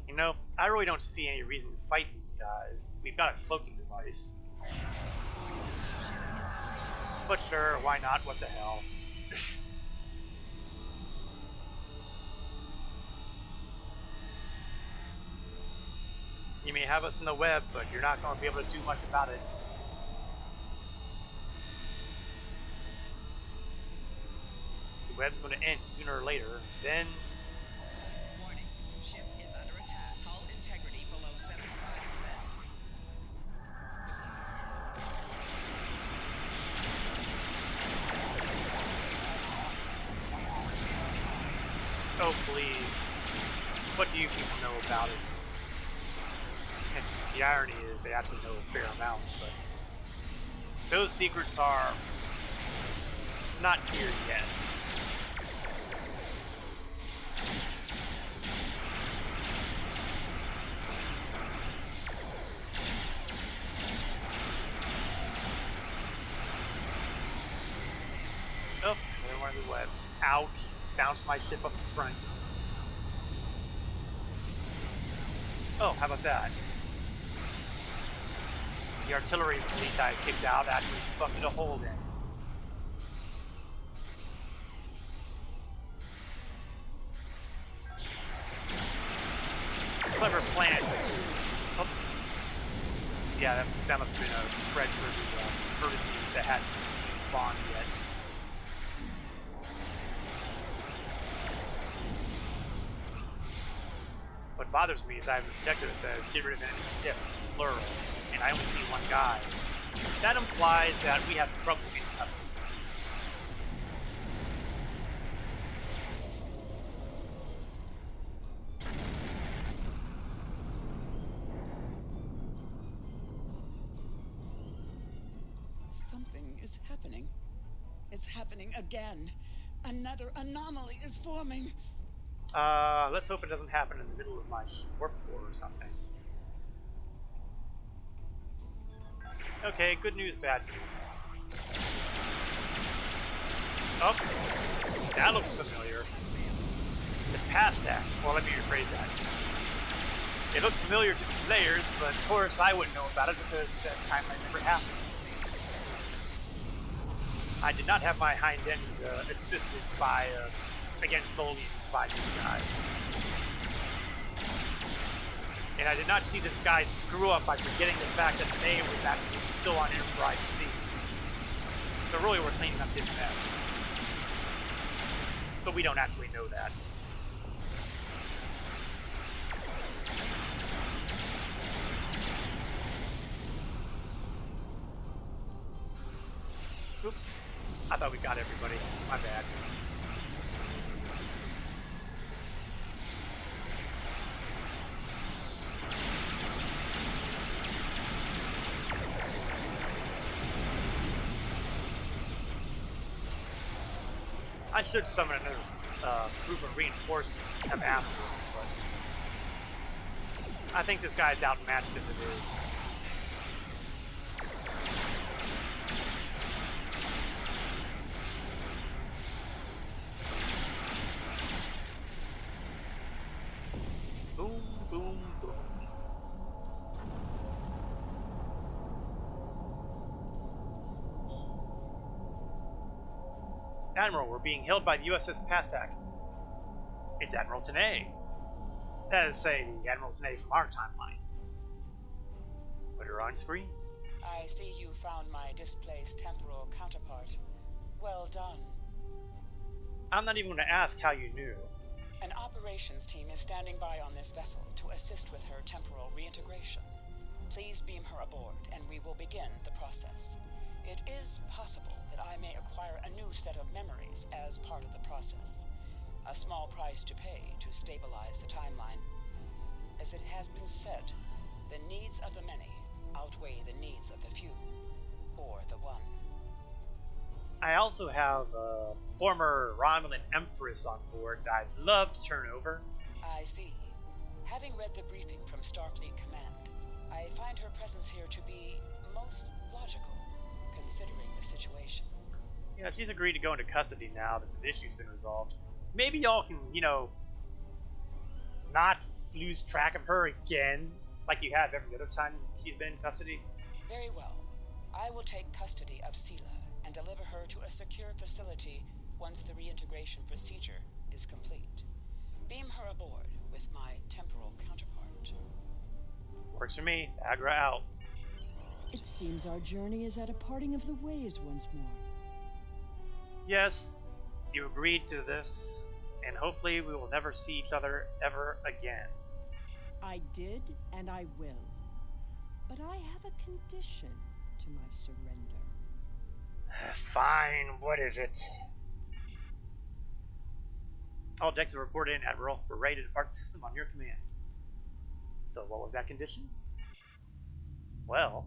You know, I really don't see any reason to fight these guys. We've got a cloaking device. But sure, why not? What the hell? You may have us in the web, but you're not going to be able to do much about it. The web's going to end sooner or later, then... Warning. Ship is under attack. Hull integrity below 75%. Oh, please. What do you people know about it? And the irony is they actually know a fair amount, but... those secrets are... not here yet. Oh, another one of the webs. Ouch. Bounce my ship up the front. Oh, how about that? The artillery fleet I kicked out actually busted a hole in. Clever plan. Oh. Yeah, that must have been a spread for the vertices that hadn't spawned yet. What bothers me is I have an objective that says get rid of enemy ships, plural, and I only see one guy. That implies that we have trouble incoming. Something is happening. It's happening again. Another anomaly is forming. Let's hope it doesn't happen in the middle of my warp core or something. Okay, good news, bad news. Oh, that looks familiar. The past act. Well, let me rephrase that. It looks familiar to the players, but of course I wouldn't know about it because that timeline never happened to me. I did not have my hind end assisted by against Tholians by these guys. And I did not see this guy screw up by forgetting the fact that his name was actually still on Enterprise C. So really we're cleaning up his mess. But we don't actually know that. Oops. I thought we got everybody. My bad. I should summon another group of reinforcements to come after him, but I think this guy's outmatched as it is. Boom, boom, boom. Admiral, we're being held by the USS Pastak. It's Admiral Tanay. That is, say, the Admiral Tanay from our timeline. Put her on screen. I see you found my displaced temporal counterpart. Well done. I'm not even going to ask how you knew. An operations team is standing by on this vessel to assist with her temporal reintegration. Please beam her aboard, and we will begin the process. as part of the process. A small price to pay to stabilize the timeline. As it has been said, the needs of the many outweigh the needs of the few, or the one. I also have a former Romulan Empress on board that I'd love to turn over. I see. Having read the briefing from Starfleet Command, I find her presence here to be most logical, considering the situation. Yeah, she's agreed to go into custody now that the issue's been resolved. Maybe y'all can, not lose track of her again, like you have every other time she's been in custody. Very well. I will take custody of Sela and deliver her to a secure facility once the reintegration procedure is complete. Beam her aboard with my temporal counterpart. Works for me. Agra out. It seems our journey is at a parting of the ways once more. Yes, you agreed to this, and hopefully we will never see each other ever again. I did, and I will. But I have a condition to my surrender. Fine, what is it? All decks are reported in, Admiral. We're ready to depart the system on your command. So what was that condition? Well...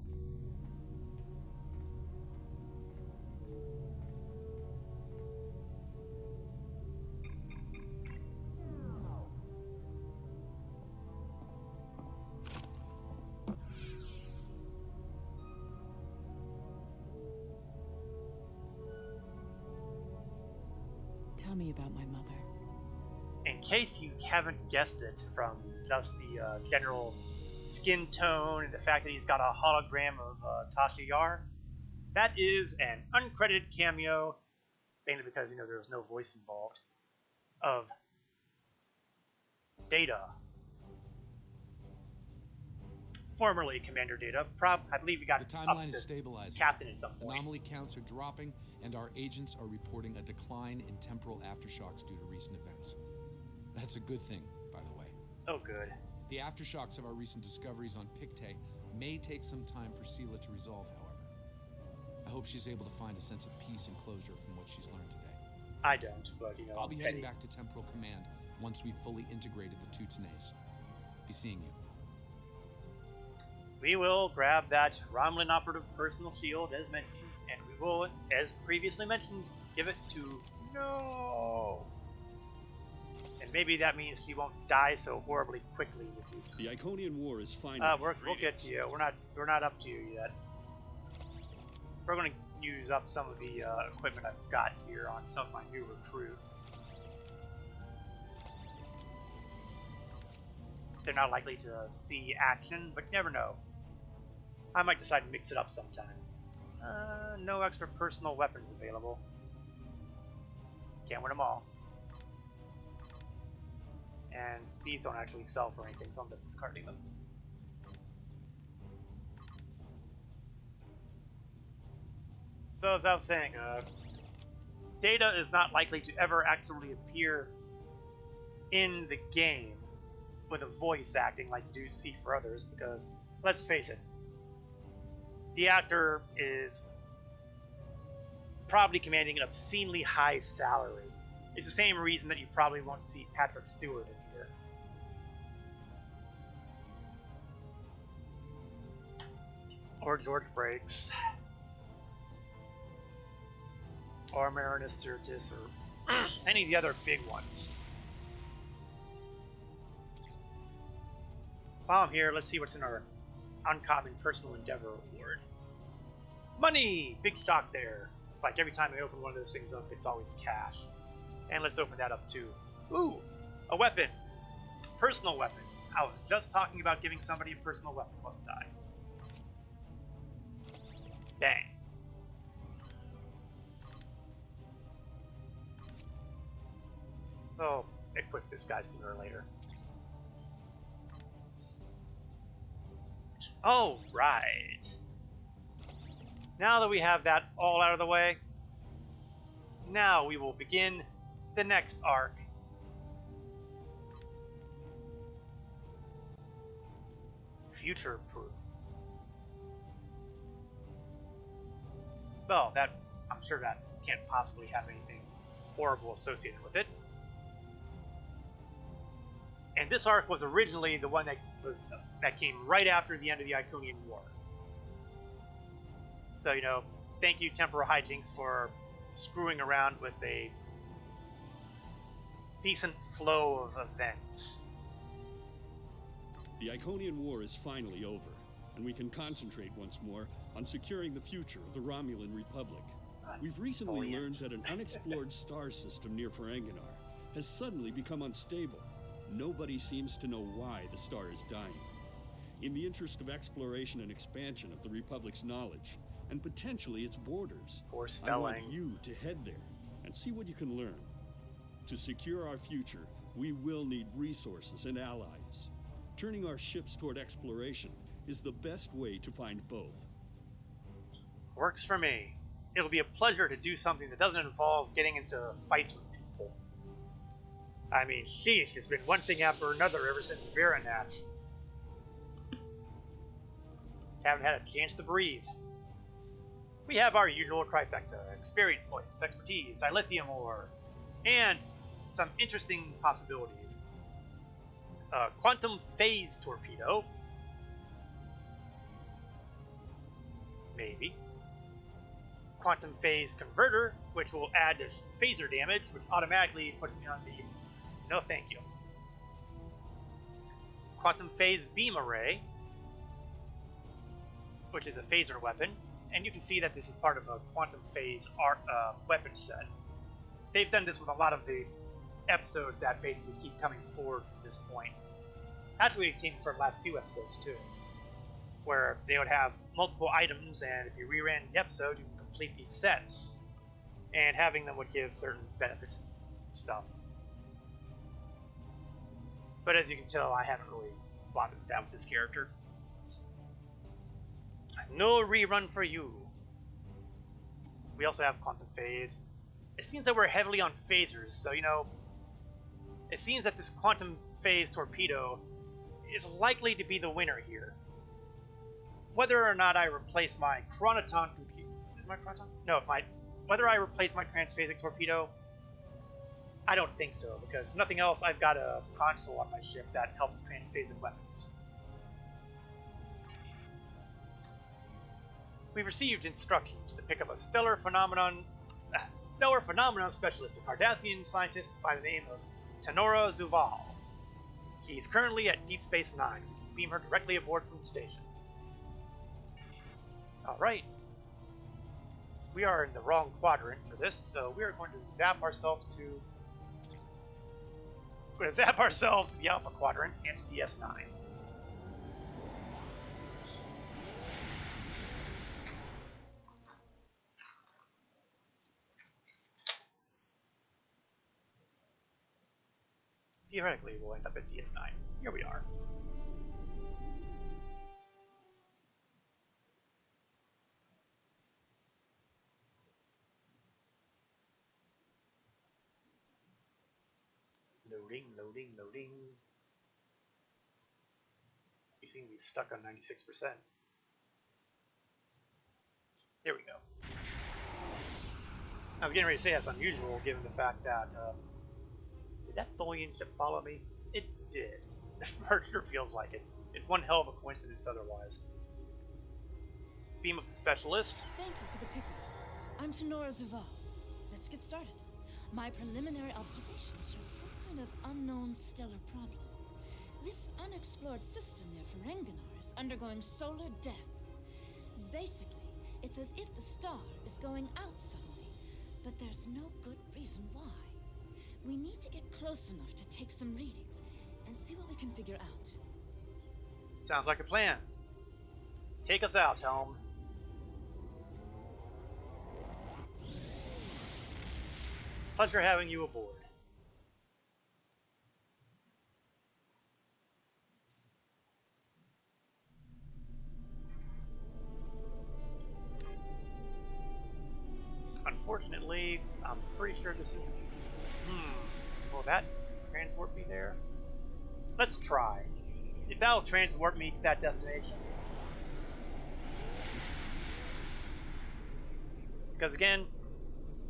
Tell me about my mother. In case you haven't guessed it from just the general skin tone and the fact that he's got a hologram of Tasha Yar, that is an uncredited cameo, mainly because, there was no voice involved, of Data. Formerly Commander Data. I believe he got The up timeline to is stabilizing. captain at some point. Anomaly counts are dropping, and our agents are reporting a decline in temporal aftershocks due to recent events. That's a good thing, by the way. Oh, good. The aftershocks of our recent discoveries on Pictet may take some time for Sela to resolve, however. I hope she's able to find a sense of peace and closure from what she's learned today. I don't, but, I'll be I'm heading petty. back to Temporal Command once we've fully integrated the two Tenays. Be seeing you. We will grab that Romulan operative personal shield as mentioned, and we will, as previously mentioned, give it to No. And maybe that means she won't die so horribly quickly with you. The Iconian War is finally. We'll get to you. We're not up to you yet. We're going to use up some of the equipment I've got here on some of my new recruits. They're not likely to see action, but you never know. I might decide to mix it up sometime. No extra personal weapons available. Can't win them all. And these don't actually sell for anything, so I'm just discarding them. So as I was saying, Data is not likely to ever actually appear in the game with a voice acting like you do see for others, because, let's face it, the actor is probably commanding an obscenely high salary. It's the same reason that you probably won't see Patrick Stewart in here. Or George Frakes. Or Marinus Sirtis, or any of the other big ones. While I'm here, let's see what's in our Uncommon Personal Endeavor Award. Money! Big shock there. It's like every time I open one of those things up, it's always cash. And let's open that up too. Ooh! A weapon! Personal weapon. I was just talking about giving somebody a personal weapon, wasn't I? Bang. Oh, equip this guy sooner or later. Oh, right. Now that we have that all out of the way, now we will begin the next arc. Future proof. Well, I'm sure that can't possibly have anything horrible associated with it. And this arc was originally the one that came right after the end of the Iconian War. So, you know, thank you, Temporal Hijinks, for screwing around with a decent flow of events. The Iconian War is finally over, and we can concentrate once more on securing the future of the Romulan Republic. We've recently learned that an unexplored star system near Ferenginar has suddenly become unstable. Nobody seems to know why the star is dying. In the interest of exploration and expansion of the Republic's knowledge, and potentially its borders, Poor I spelling. want you to head there and see what you can learn. To secure our future, we will need resources and allies. Turning our ships toward exploration is the best way to find both. Works for me. It'll be a pleasure to do something that doesn't involve getting into fights with people. I mean, sheesh, it's been one thing after another ever since Virenat. Haven't had a chance to breathe. We have our usual trifecta: experience points, expertise, dilithium ore, and some interesting possibilities. Quantum phase torpedo. Maybe. Quantum phase converter, which will add to phaser damage, which automatically puts me on the no thank you. Quantum phase beam array, which is a phaser weapon, and you can see that this is part of a quantum phase weapon set. They've done this with a lot of the episodes that basically keep coming forward from this point. Actually, it came from the last few episodes too, where they would have multiple items, and if you reran the episode, you can complete these sets, and having them would give certain benefits and stuff. But as you can tell, I haven't really bothered with that with this character. No rerun for you. We also have quantum phase. It seems that we're heavily on phasers, so you know, it seems that this quantum phase torpedo is likely to be the winner here. Whether or not I replace my chronoton computer, is my chronoton? No, whether I replace my transphasic torpedo, I don't think so, because if nothing else, I've got a console on my ship that helps transphasic weapons. We received instructions to pick up a stellar phenomenon specialist, a Cardassian scientist by the name of Tenora Zuval. She's currently at Deep Space Nine. We can beam her directly aboard from the station. Alright. We are in the wrong quadrant for this, so we are going to zap ourselves to... We're going to zap ourselves to the Alpha Quadrant and to DS9. Theoretically, we'll end up at DS9. Here we are. Loading, loading, loading. You seem to be stuck on 96%. There we go. I was getting ready to say that's unusual, given the fact that, did that Tholian ship follow me? It did. It sure feels like it. It's one hell of a coincidence otherwise. Let's beam up the specialist. Thank you for the pickup. I'm Tenora Zuval. Let's get started. My preliminary observation shows some kind of unknown stellar problem. This unexplored system near Ferenginar is undergoing solar death. Basically, it's as if the star is going out suddenly, but there's no good reason why. We need to get close enough to take some readings and see what we can figure out. Sounds like a plan. Take us out, Helm. Pleasure having you aboard. Unfortunately, I'm pretty sure this is... Will that transport me there? Let's try. If that'll transport me to that destination. Because again,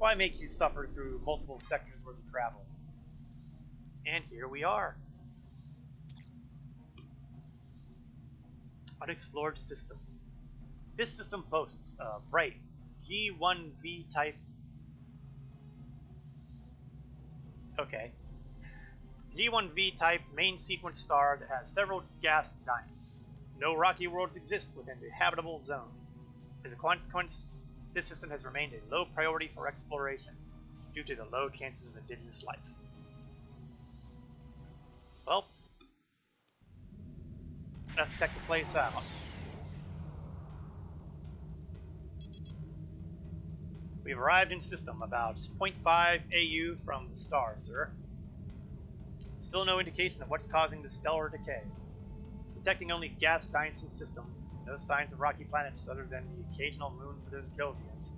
Why make you suffer through multiple sectors worth of travel? And here we are. Unexplored system. This system boasts a bright G1V type. Okay. G1V type main sequence star that has several gas giants. No rocky worlds exist within the habitable zone. As a consequence, this system has remained a low priority for exploration due to the low chances of indigenous life. Well, let's check the place out. We've arrived in system about 0.5 AU from the star, sir. Still no indication of what's causing the stellar decay. Detecting only gas giants in system. No signs of rocky planets other than the occasional moon for those Jovians.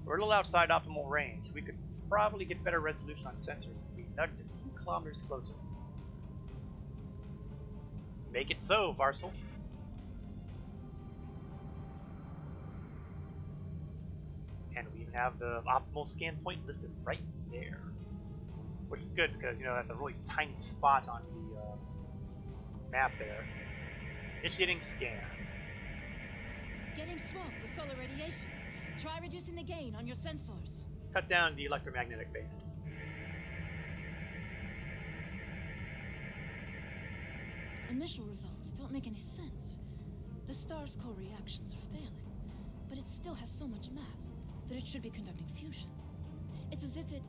We're a little outside optimal range. We could probably get better resolution on sensors if we nudged a few kilometers closer. Make it so, Varsal. And we even have the optimal scan point listed right there. Which is good because, you know, that's a really tiny spot on the map there. Initiating scan. Getting swamped with solar radiation. Try reducing the gain on your sensors. Cut down the electromagnetic band. Initial results don't make any sense. The star's core reactions are failing, but it still has so much mass that it should be conducting fusion. It's as if it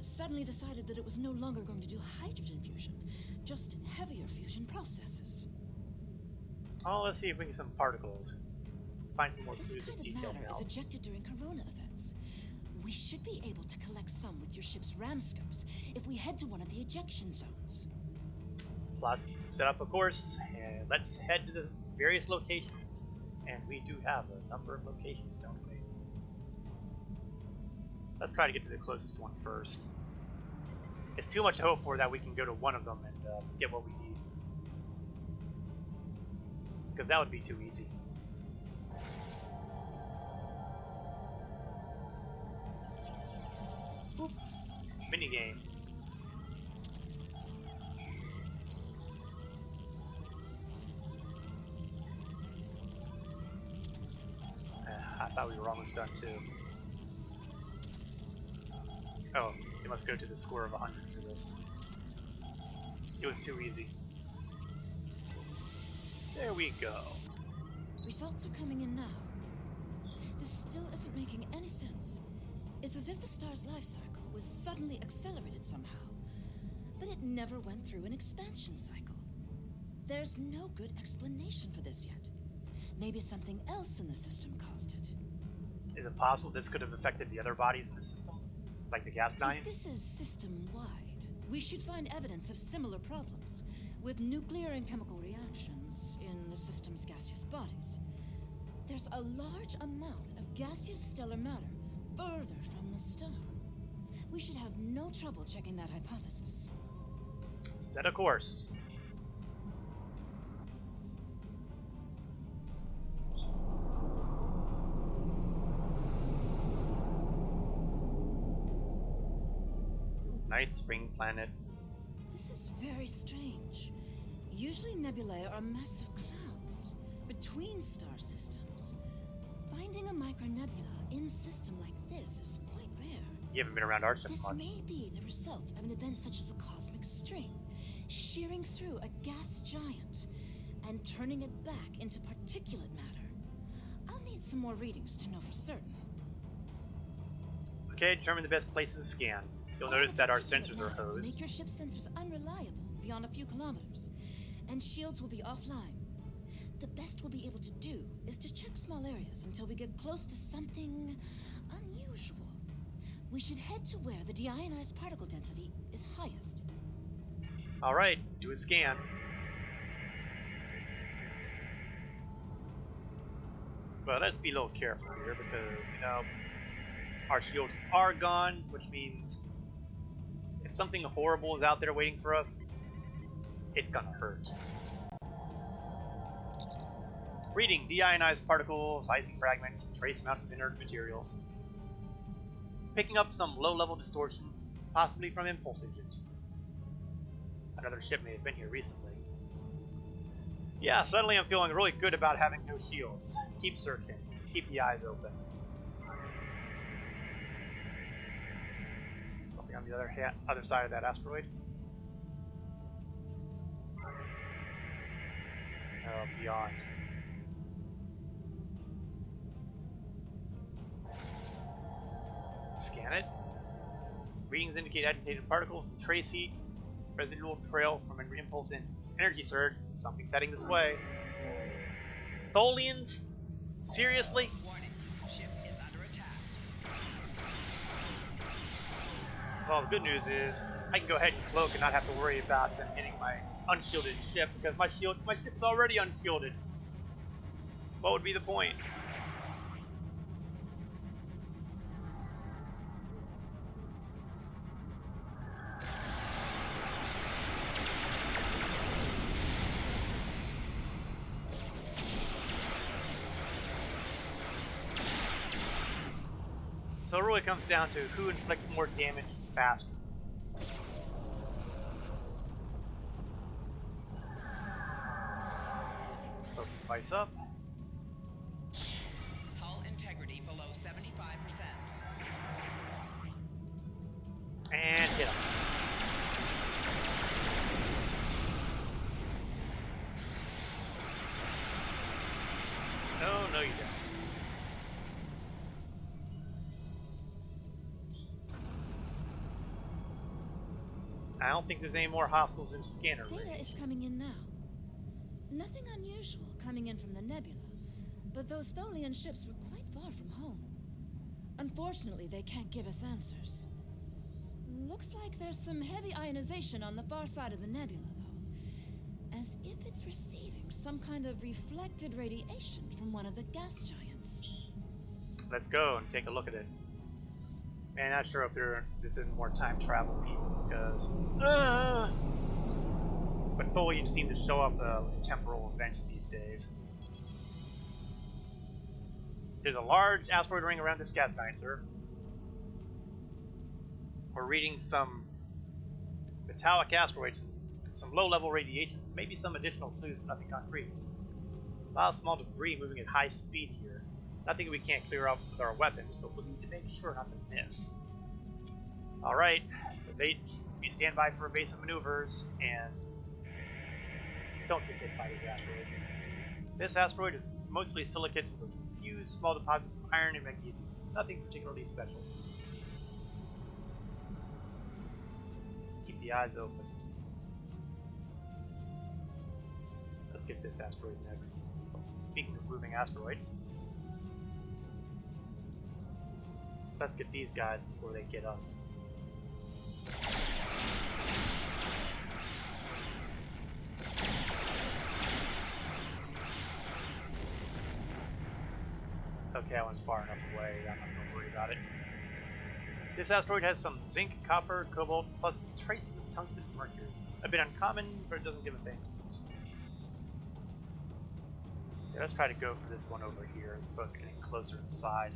suddenly decided that it was no longer going to do hydrogen fusion, just heavier fusion processes. Oh, let's see if we can get some particles. Find some more clues This in kind of detailed matter is analysis. ejected during corona events. We should be able to collect some with your ship's ram scopes if we head to one of the ejection zones. Plus, set up a course, and let's head to the various locations. And we do have a number of locations, don't we? Let's try to get to the closest one first. It's too much to hope for that we can go to one of them and get what we need. Because that would be too easy. Oops. Minigame. I thought we were almost done too. Oh, you must go to the score of 100 for this. It was too easy. There we go. Results are coming in now. This still isn't making any sense. It's as if the star's life cycle was suddenly accelerated somehow, but it never went through an expansion cycle. There's no good explanation for this yet. Maybe something else in the system caused it. Is it possible this could have affected the other bodies in the system? Like the gas If giants? this is system-wide, we should find evidence of similar problems, with nuclear and chemical reactions in the system's gaseous bodies. There's a large amount of gaseous stellar matter further from the star. We should have no trouble checking that hypothesis. Set a course. Nice ring planet. This is very strange. Usually nebulae are massive clouds between star systems. Finding a micronebula in system like this is quite rare. You haven't been around our ship This much. may be the result of an event such as a cosmic string, shearing through a gas giant and turning it back into particulate matter. I'll need some more readings to know for certain. Okay, determine the best places to scan. You'll notice that our sensors are Particulate matter will hosed. make your ship's sensors unreliable beyond a few kilometers, and shields will be offline. The best we'll be able to do is to check small areas until we get close to something unusual. We should head to where the deionized particle density is highest. Alright, do a scan. But let's be a little careful here because, you know, our shields are gone, which means if something horrible is out there waiting for us, it's gonna hurt. Reading deionized particles, icy fragments, trace amounts of inert materials. picking up some low-level distortion, possibly from impulse engines. Another ship may have been here recently. Yeah, suddenly I'm feeling really good about having no shields. Keep searching. Keep the eyes open. Something on the other side of that asteroid. Oh, beyond. Scan it. Readings indicate agitated particles and trace heat. Residual trail from an impulse in energy surge. Something's heading this way. Tholians? Seriously? Warning. Ship is under attack. Well, the good news is I can go ahead and cloak and not have to worry about them hitting my unshielded ship because my ship's already unshielded. What would be the point? So it really comes down to who inflicts more damage faster. Open device up. Hull integrity below 75%. And hit him. No, you don't. I don't think there's any more hostiles in scanner Data range. is coming in now. Nothing unusual coming in from the nebula, but those Tholian ships were quite far from home. Unfortunately, they can't give us answers. Looks like there's some heavy ionization on the far side of the nebula, though. As if it's receiving some kind of reflected radiation from one of the gas giants. Let's go and take a look at it. Man, not sure if this is more time travel people because. But Tholians seem to show up with temporal events these days. There's a large asteroid ring around this gas giant, sir. We're reading some metallic asteroids, some low-level radiation, maybe some additional clues, but nothing concrete. A lot of small debris moving at high speed here. Nothing we can't clear up with our weapons, but we need to make sure not to miss. Alright, we stand by for evasive maneuvers, and don't get hit by these asteroids. This asteroid is mostly silicates with a few small deposits of iron and magnesium. Nothing particularly special. Keep the eyes open. Let's get this asteroid next. Speaking of moving asteroids, let's get these guys before they get us. Okay, that one's far enough away. I'm not going to worry about it. This asteroid has some zinc, copper, cobalt, plus traces of tungsten and mercury. A bit uncommon, but it doesn't give us any clues. Yeah, let's try to go for this one over here as opposed to getting closer inside.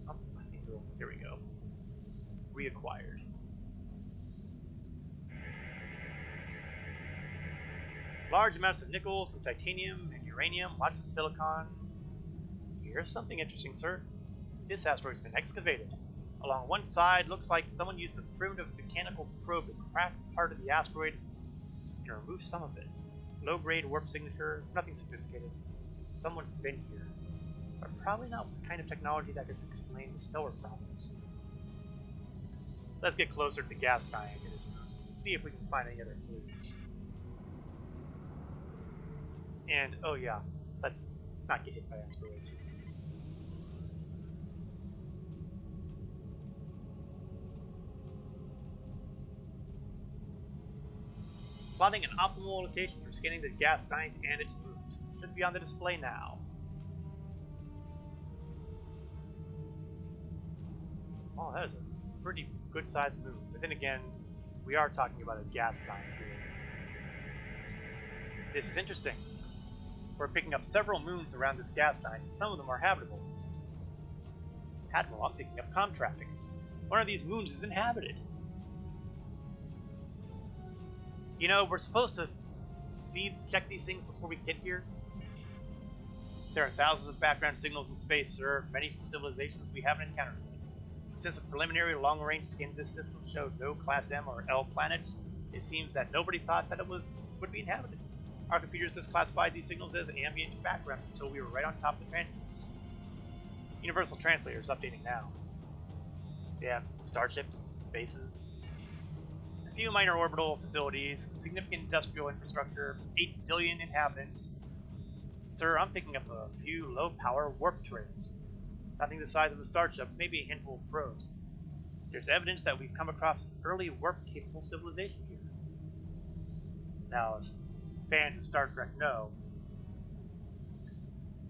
Oh, I see. Here we go. Reacquired. Large amounts of nickel, some titanium, and uranium, lots of silicon. Here's something interesting, sir. This asteroid's been excavated. Along one side, looks like someone used a primitive mechanical probe to crack part of the asteroid and remove some of it. Low-grade warp signature, nothing sophisticated. Someone's been here, but probably not the kind of technology that could explain the stellar problems. Let's get closer to the gas giant and his moves, see if we can find any other clues. And, oh yeah, let's not get hit by asteroids. Plotting an optimal location for scanning the gas giant and its moves. Should be on the display now. Oh, that is a pretty good sized move. But then again, we are talking about a gas giant here. This is interesting. We're picking up several moons around this gas giant, and some of them are habitable. Admiral, I'm picking up comm traffic. One of these moons is inhabited. You know, we're supposed to check these things before we get here. There are thousands of background signals in space, sir, many from civilizations we haven't encountered yet. Since a preliminary long-range scan of this system showed no Class M or L planets, it seems that nobody thought that it would be inhabited. Our computers just classified these signals as ambient background until we were right on top of the transmitters. Universal Translator is updating now. They have starships, bases, a few minor orbital facilities, significant industrial infrastructure, 8 billion inhabitants. Sir, I'm picking up a few low-power warp trains. Nothing the size of a starship, maybe a handful of probes. There's evidence that we've come across an early warp-capable civilization here. Now, as fans of Star Trek know,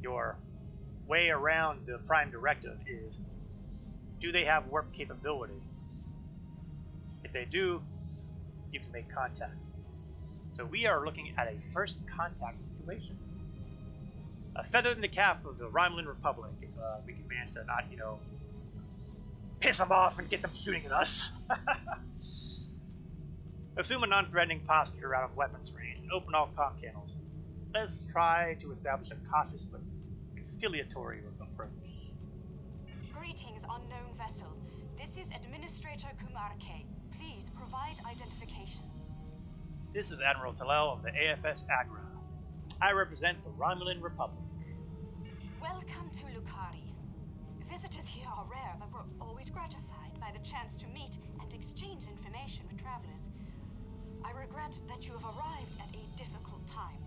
your way around the Prime Directive is, do they have warp capability? If they do, you can make contact. So we are looking at a first contact situation. A feather in the cap of the Romulan Republic, if we can manage to not, piss them off and get them shooting at us. Assume a non-threatening posture out of weapons range and open all comm channels. Let's try to establish a cautious but conciliatory approach. Greetings, unknown vessel. This is Administrator Kumar K. Please provide identification. This is Admiral Talel of the AFS Agra. I represent the Romulan Republic. Welcome to Lukari. Visitors here are rare, but we're always gratified by the chance to meet and exchange information with travelers. I regret that you have arrived at a difficult time.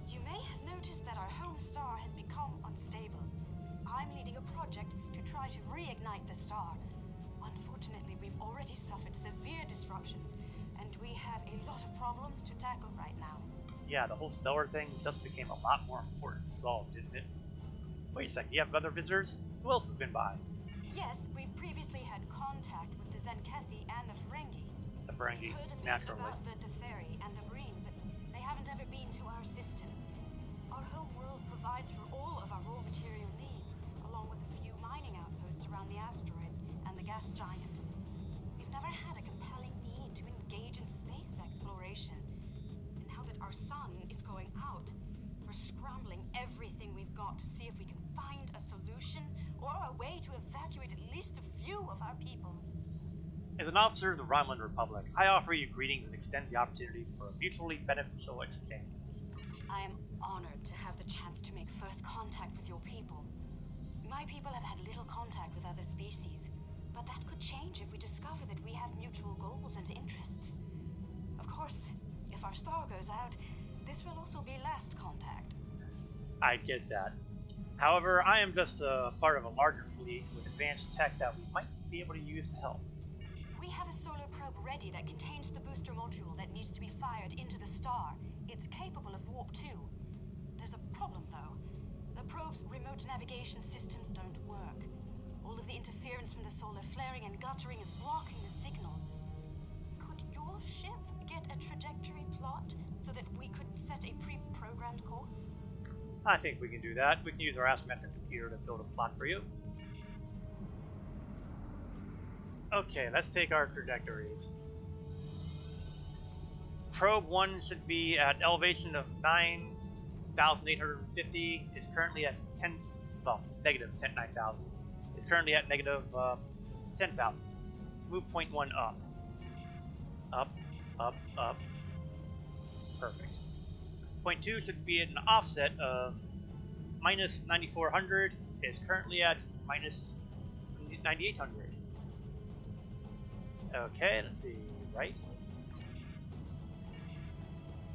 You may have noticed that our home star has become unstable. I'm leading a project to try to reignite the star. Unfortunately, we've already suffered severe disruptions, and we have a lot of problems to tackle right now. Yeah, the whole stellar thing just became a lot more important to solve, didn't it? Wait a second, you have other visitors? Who else has been by? Yes, we've previously had contact with the Zenkethi and the Ferengi. The Ferengi, We've heard a bit naturally. about the Deferi and the Marine, but they haven't ever been to our system. Our home world provides for all of our raw material needs, along with a few mining outposts around the asteroids and the gas giant. We've never had a compelling need to engage in space exploration. And now that our sun is going out, we're scrambling everything we've got to see if we can find a solution or a way to evacuate at least a few of our people. As an officer of the Romulan Republic, I offer you greetings and extend the opportunity for a mutually beneficial exchange. I am honored to have the chance to make first contact with your people. My people have had little contact with other species, but that could change if we discover that we have mutual goals and interests. Of course, if our star goes out, this will also be last contact. I get that. However, I am just a part of a larger fleet with advanced tech that we might be able to use to help. We have a solar probe ready that contains the booster module that needs to be fired into the star. It's capable of warp 2. There's a problem, though. The probe's remote navigation systems don't work. All of the interference from the solar flaring and guttering is blocking the signal. Could your ship get a trajectory plot so that we could set a pre-programmed course? I think we can do that. We can use our astrometric computer to build a plot for you. Okay, let's take our trajectories. Probe 1 should be at elevation of 9,850. Is currently at negative 9,000. Is currently at negative 10,000. Move point 1 up. Up, up, up. Perfect. Point 2 should be at an offset of minus 9,400. Is currently at minus 9,800. Okay, let's see. Right?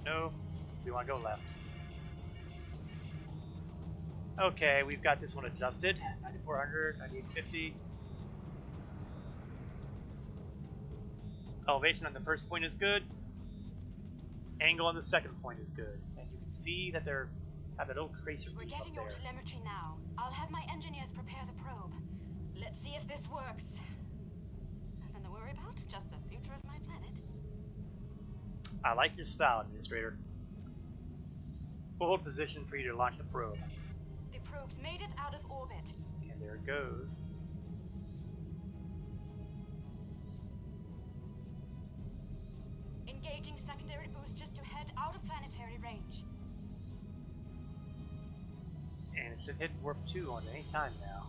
No, we want to go left. Okay, we've got this one adjusted. 9,400, 9,850. Elevation on the first point is good. Angle on the second point is good. And you can see that they're have that old tracer We're beam up getting your there. telemetry now. I'll have my engineers prepare the probe. Let's see if this works. Nothing to worry about, just the future of my planet. I like your style, Administrator. Hold position for you to launch the probe. The probe's made it out of orbit. And there it goes. Engaging secondary boosters to head out of planetary range. And it should hit warp 2 on any time now.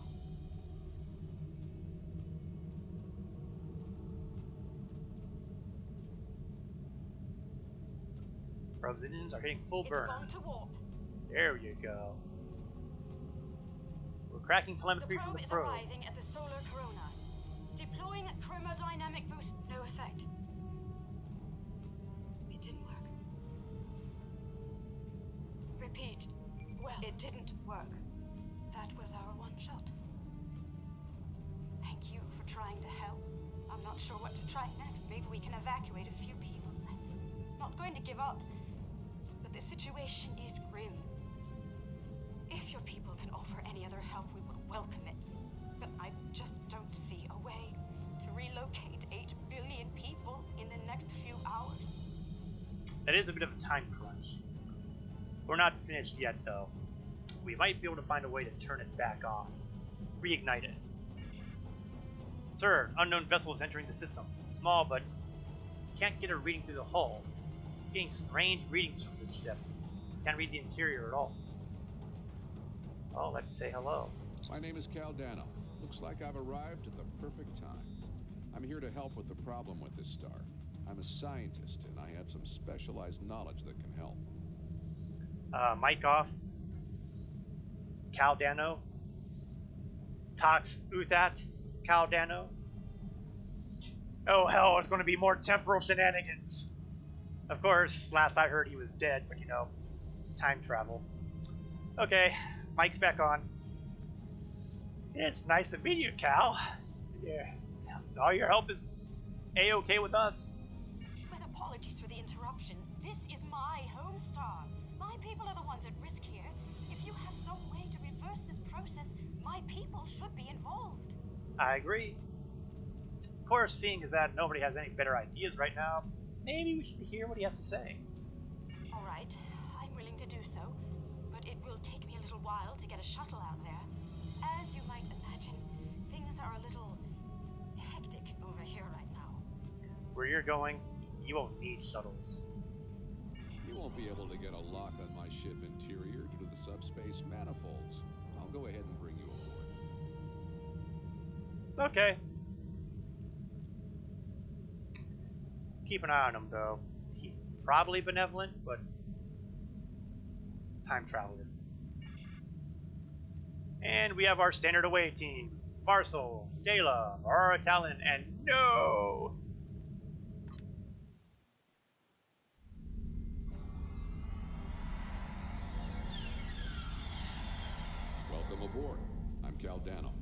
Probe's engines are hitting full burn. It's gone to warp. There you go. We're cracking telemetry from the probe. The probe is arriving at the solar corona. Deploying chromodynamic boost. No effect. It didn't work. Repeat. Well, it didn't work. That was our one shot. Thank you for trying to help. I'm not sure what to try next. Maybe we can evacuate a few people. I'm not going to give up. But the situation is grim. If your people can offer any other help, we would welcome it. But I just don't see a way to relocate 8 billion people in the next few hours. That is a bit of a time crunch. We're not finished yet, though. We might be able to find a way to turn it back on. Reignite it. Sir, unknown vessel is entering the system. Small, but can't get a reading through the hull. Getting strange readings from this ship. Can't read the interior at all. Oh, let's say hello. My name is Caldano. Looks like I've arrived at the perfect time. I'm here to help with the problem with this star. I'm a scientist, and I have some specialized knowledge that can help. Mic off. Caldano. Tox Uthat. Caldano. Oh hell, it's going to be more temporal shenanigans. Of course, last I heard he was dead, but you know, time travel. Okay, mic's back on. It's nice to meet you, Cal. Yeah, all your help is A-okay with us. With apologies for the interruption, this is my home star. My people are the ones at risk here. If you have some way to reverse this process, my people should be involved. I agree. Of course, seeing as that nobody has any better ideas right now, maybe we should hear what he has to say. All right, I'm willing to do so, but it will take me a little while to get a shuttle out there. As you might imagine, things are a little hectic over here right now. Where you're going, you won't need shuttles. You won't be able to get a lock on my ship interior due to the subspace manifolds. I'll go ahead and bring you aboard. Okay. Keep an eye on him, though. He's probably benevolent, but time traveler. And we have our standard away team. Farsal, Shayla, Aurora Talon, and no! Welcome aboard. I'm Caldano.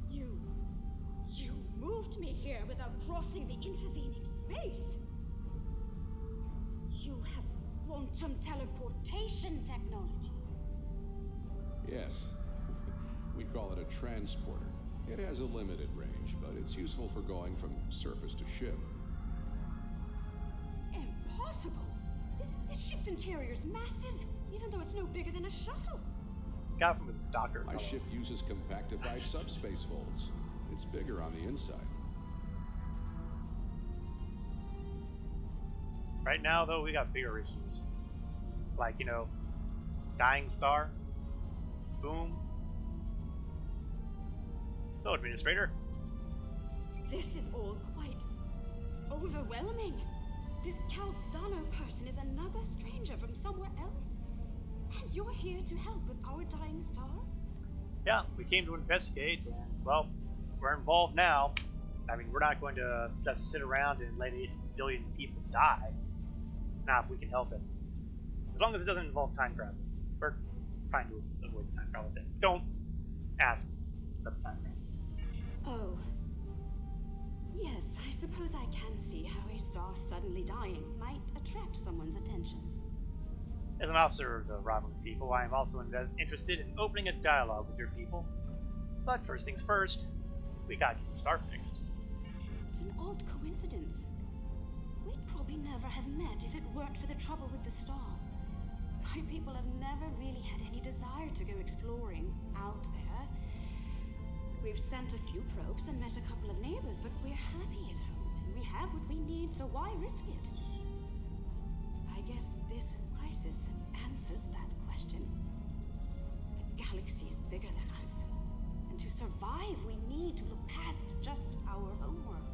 You moved me here without crossing the intervening space. You have quantum teleportation technology. Yes. We call it a transporter. It has a limited range, but it's useful for going from surface to ship. Impossible! This ship's interior is massive, even though it's no bigger than a shuttle. Got from its doctor. My ship uses compactified subspace folds. It's bigger on the inside. Right now, though, we got bigger issues. Like, you know, dying star. Boom. So, Administrator. This is all quite overwhelming. This Caldano person is another stranger from somewhere else. And you're here to help with our dying star? Yeah, we came to investigate, and, well, we're involved now. I mean, we're not going to just sit around and let 8 billion people die. Now, if we can help it. As long as it doesn't involve time travel. We're trying to avoid the time travel thing. Don't ask about the time travel. Oh. Yes, I suppose I can see how a star suddenly dying might attract someone's attention. As an officer of the Robin people, I am also interested in opening a dialogue with your people. But first things first, we gotta get the star fixed. It's an odd coincidence. We'd probably never have met if it weren't for the trouble with the star. My people have never really had any desire to go exploring out there. We've sent a few probes and met a couple of neighbors, but we're happy at home, and we have what we need, so why risk it? I guess this crisis answers that question. The galaxy is bigger than us, and to survive, we need to look past just our homeworld.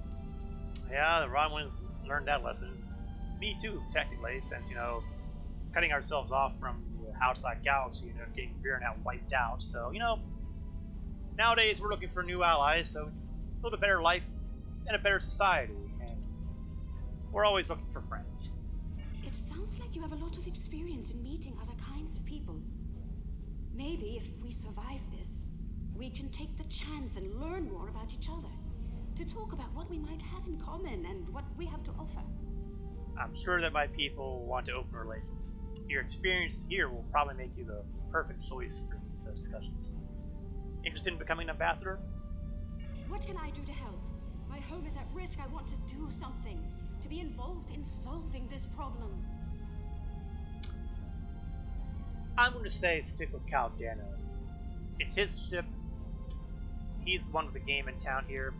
Yeah, the Romulans learned that lesson. Me too, technically, since, cutting ourselves off from the outside galaxy and getting Virinet wiped out. So, nowadays we're looking for new allies, so build a better life and a better society, and we're always looking for friends. It sounds like you have a lot of experience in meeting other kinds of people. Maybe if we survive this, we can take the chance and learn more about each other, to talk about what we might have in common and what we have to offer. I'm sure that my people want to open relations. Your experience here will probably make you the perfect choice for these discussions. Interested in becoming an ambassador? What can I do to help? My home is at risk. I want to do something, to be involved in solving this problem. I'm going to say stick with Caldano. It's his ship. He's the one with the game in town here.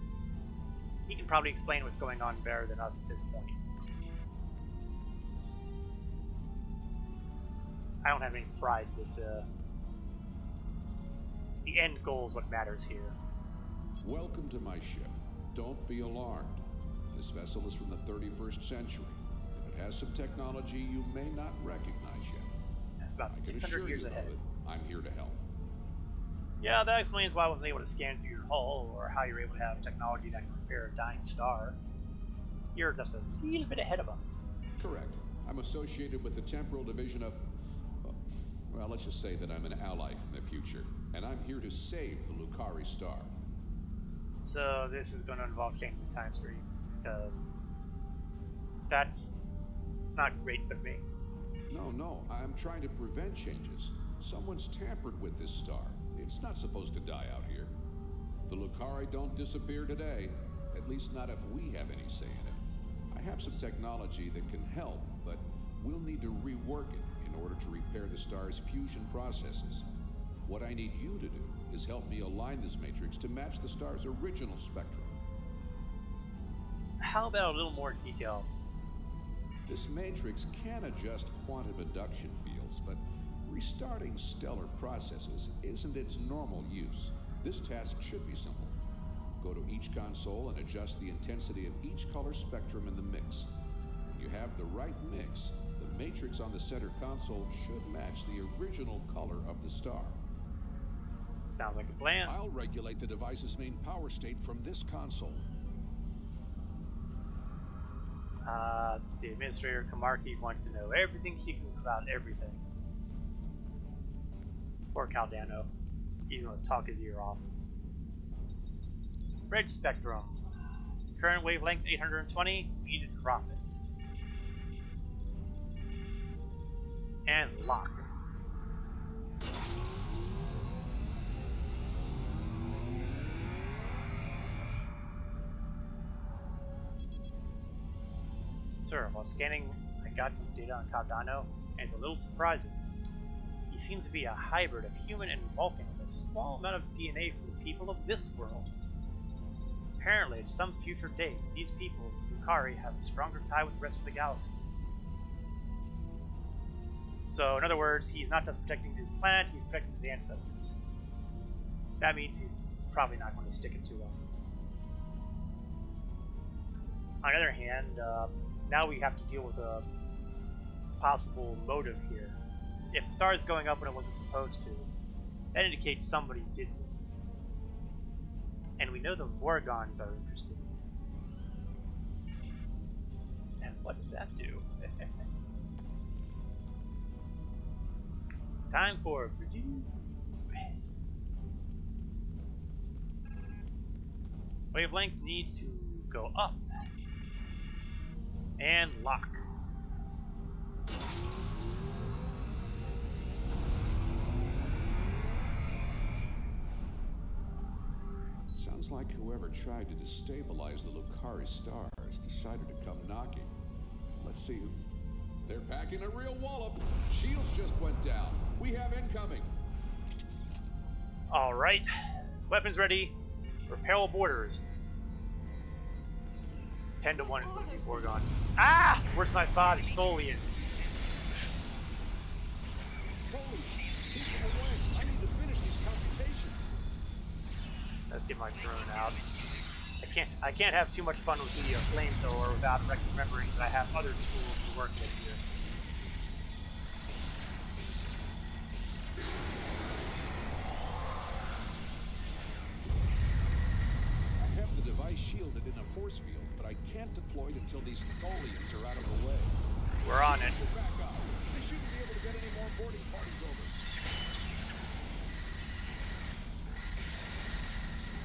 He can probably explain what's going on better than us at this point. I don't have any pride in this, the end goal is what matters here. Welcome to my ship. Don't be alarmed. This vessel is from the 31st century. It has some technology you may not recognize yet. That's about 600 years ahead. I'm here to help. Yeah, that explains why I wasn't able to scan through your hull, or how you're able to have technology that can repair a dying star. You're just a little bit ahead of us. Correct. I'm associated with the temporal division of... well, let's just say that I'm an ally from the future, and I'm here to save the Lucari star. So this is going to involve changing the time stream, because that's not great for me. No, I'm trying to prevent changes. Someone's tampered with this star. It's not supposed to die out here. The Lucari don't disappear today, at least not if we have any say in it. I have some technology that can help, but we'll need to rework it in order to repair the star's fusion processes. What I need you to do is help me align this matrix to match the star's original spectrum. How about a little more detail? This matrix can adjust quantum induction fields, but restarting stellar processes isn't its normal use. This task should be simple. Go to each console and adjust the intensity of each color spectrum in the mix. When you have the right mix, the matrix on the center console should match the original color of the star. Sounds like a plan. I'll regulate the device's main power state from this console. The administrator Kamarki wants to know everything she can about everything. Poor Caldano. He's gonna talk his ear off. Red spectrum. Current wavelength 820. We need to drop it. And lock. Sir, while scanning, I got some data on Caldano, and it's a little surprising. He seems to be a hybrid of human and Vulcan with a small amount of DNA from the people of this world. Apparently, at some future date, these people, Lucari, have a stronger tie with the rest of the galaxy. So, in other words, he's not just protecting his planet, he's protecting his ancestors. That means he's probably not going to stick it to us. On the other hand, now we have to deal with a possible motive here. If the star is going up when it wasn't supposed to, that indicates somebody did this. And we know the Vorgons are interested. And what did that do? Time for review. Wavelength needs to go up. And lock. Sounds like whoever tried to destabilize the Lucari star has decided to come knocking. Let's see who... They're packing a real wallop. Shields just went down. We have incoming. All right, weapons ready. Repel borders. 10 to 1 is going to be Gorgons. Ah! It's worse than I thought. It's Tholians. Holy, keep them away. I need to finish these computations. Let's get my drone out. I can't have too much fun with the flamethrower without remembering that I have other tools to work with here. I have the device shielded in a force field, but I can't deploy it until these Tholians are out of the way. We're on it. Back up. They shouldn't be able to get any more boarding parties over.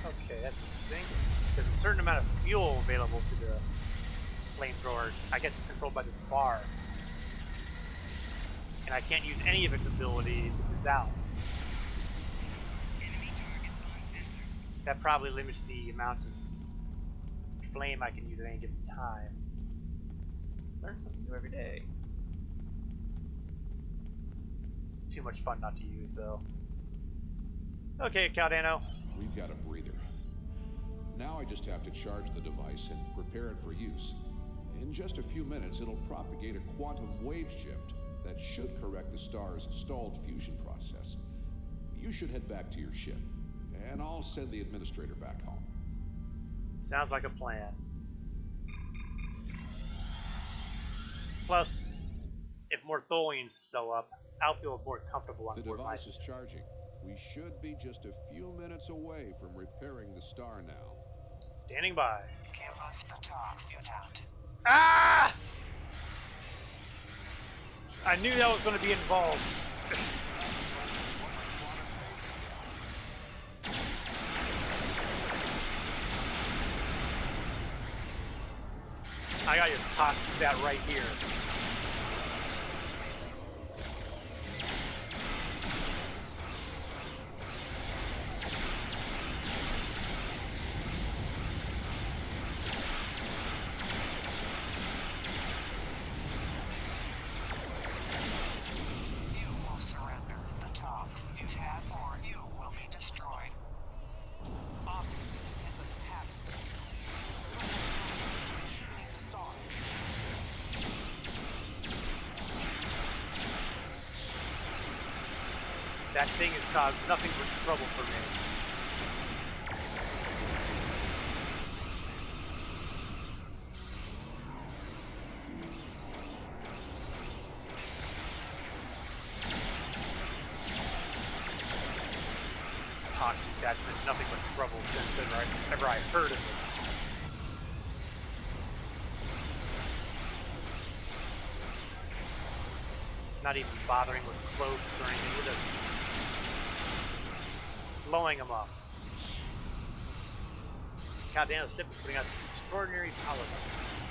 Okay, that's interesting. There's a certain amount of fuel available to the flamethrower. I guess it's controlled by this bar. And I can't use any of its abilities if it's out. That probably limits the amount of flame I can use at any given time. Learn something new every day. It's too much fun not to use, though. Okay, Caldano. We've got a breather. Now I just have to charge the device and prepare it for use. In just a few minutes, it'll propagate a quantum wave shift that should correct the star's stalled fusion process. You should head back to your ship, and I'll send the administrator back home. Sounds like a plan. Plus, if more Tholians show up, I'll feel more comfortable on The board my device is charging. We should be just a few minutes away from repairing the star now. Standing by. Give us the talks, mutant. Ah! I knew that was going to be involved. I got your tox with that right here. You will surrender. The talks you've had or you will be destroyed. Obviously, and let them have it. Shooting at the star. That thing has caused nothing but trouble for me. Toxic, that's been nothing but trouble since ever I heard of it. Not even bothering with cloaks or anything, we're just blowing them up. Goddamn, this ship is putting out some extraordinary power levels.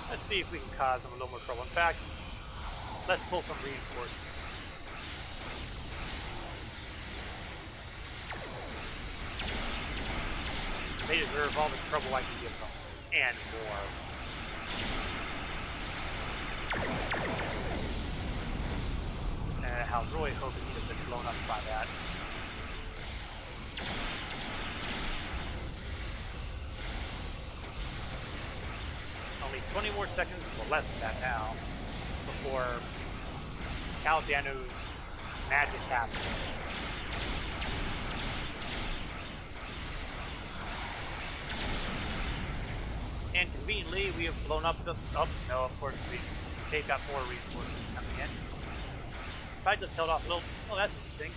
Let's see if we can cause them a little more trouble. In fact, let's pull some reinforcements. They deserve all the trouble I can give them, and more. I was really hoping he'd have been blown up by that. Only 20 more seconds, well less than that now, before Caldano's magic happens. And conveniently, we have blown up the... Oh, no, of course, they've got more reinforcements coming in. If I just held off a little... Oh, that's interesting.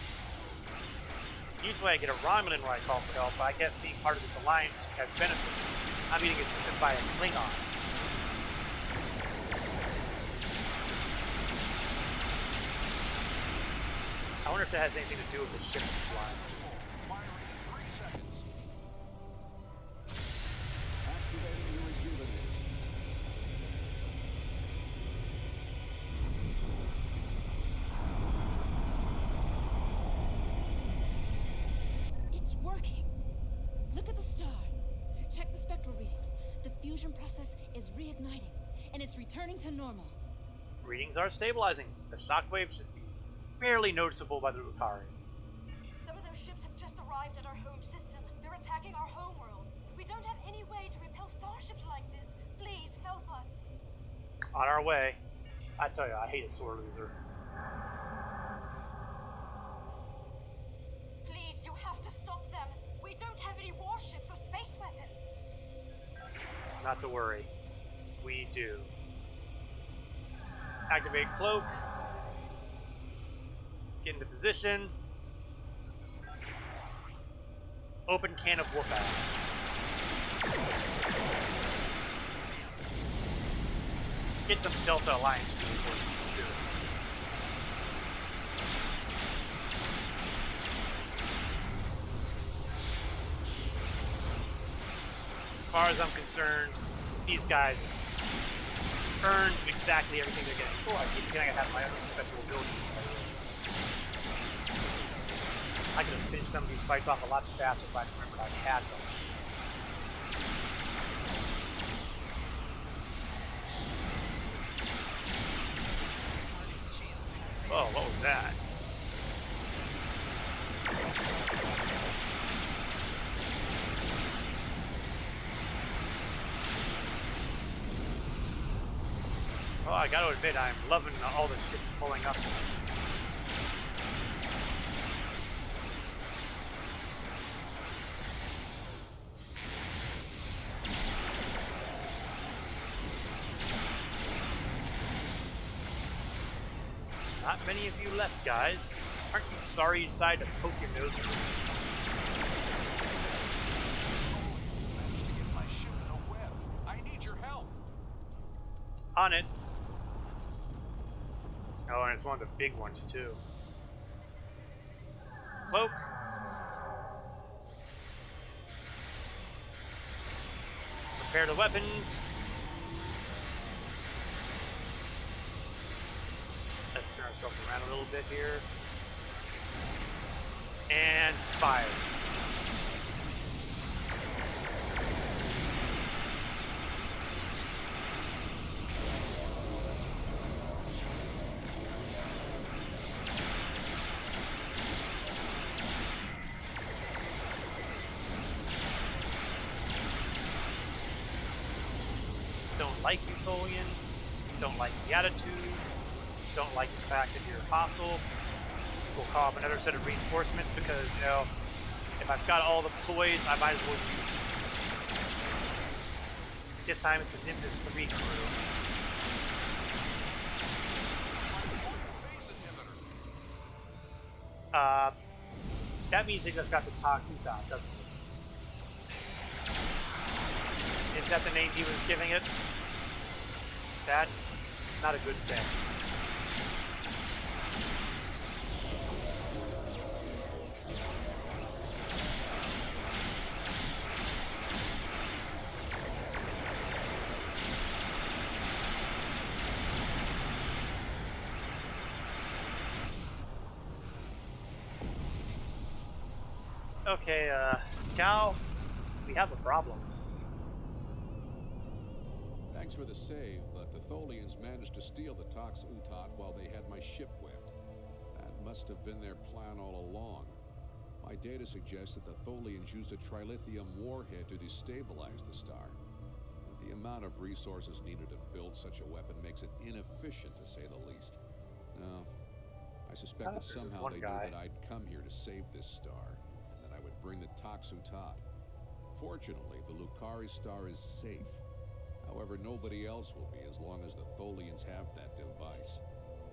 Usually I get a Romulan where I call for help, but I guess being part of this alliance has benefits. I'm being assisted by a Klingon. I wonder if that has anything to do with the ship flying. Firing in 3 seconds. Activating your rejuvenator. It's working. Look at the star. Check the spectral readings. The fusion process is reigniting, and it's returning to normal. Readings are stabilizing. The shockwave should be barely noticeable by the Lucari. Some of those ships have just arrived at our home system. They're attacking our homeworld. We don't have any way to repel starships like this. Please help us. On our way. I tell you, I hate a sore loser. Please, you have to stop them. We don't have any warships or space weapons. Not to worry. We do. Activate cloak. Get into position. Open can of whoop ass. Get some Delta Alliance reinforcements too. As far as I'm concerned, these guys earned exactly everything they're getting. Oh, I keep forgetting I have my own special abilities. I could have finished some of these fights off a lot faster if I remembered I had them. Oh, what was that? Oh, I gotta admit, I'm loving all the shit pulling up. Not many of you left, guys. Aren't you sorry you decided to poke your nose in the system? Managed to get my ship in a web. I need your help. On it. Oh, and it's one of the big ones, too. Cloak. Prepare the weapons. Let's turn ourselves around a little bit here. And fire. Don't like you, Tholians. Don't like the attitude. Don't like the fact that you're hostile. We'll call up another set of reinforcements because, you know, if I've got all the toys, I might as well use them. This time it's the Nimbus 3 crew. That means they just got the Toxuthon, doesn't it? Is that the name he was giving it? That's not a good thing. Okay, Cal, we have a problem. Thanks for the save, but the Tholians managed to steal the Tox Utot while they had my ship whipped. That must have been their plan all along. My data suggests that the Tholians used a trilithium warhead to destabilize the star. The amount of resources needed to build such a weapon makes it inefficient, to say the least. No, I suspect that somehow they knew that I'd come here to save this star, and that I would bring the Tox Utot. Fortunately, the Lucari star is safe. However, nobody else will be as long as the Tholians have that device.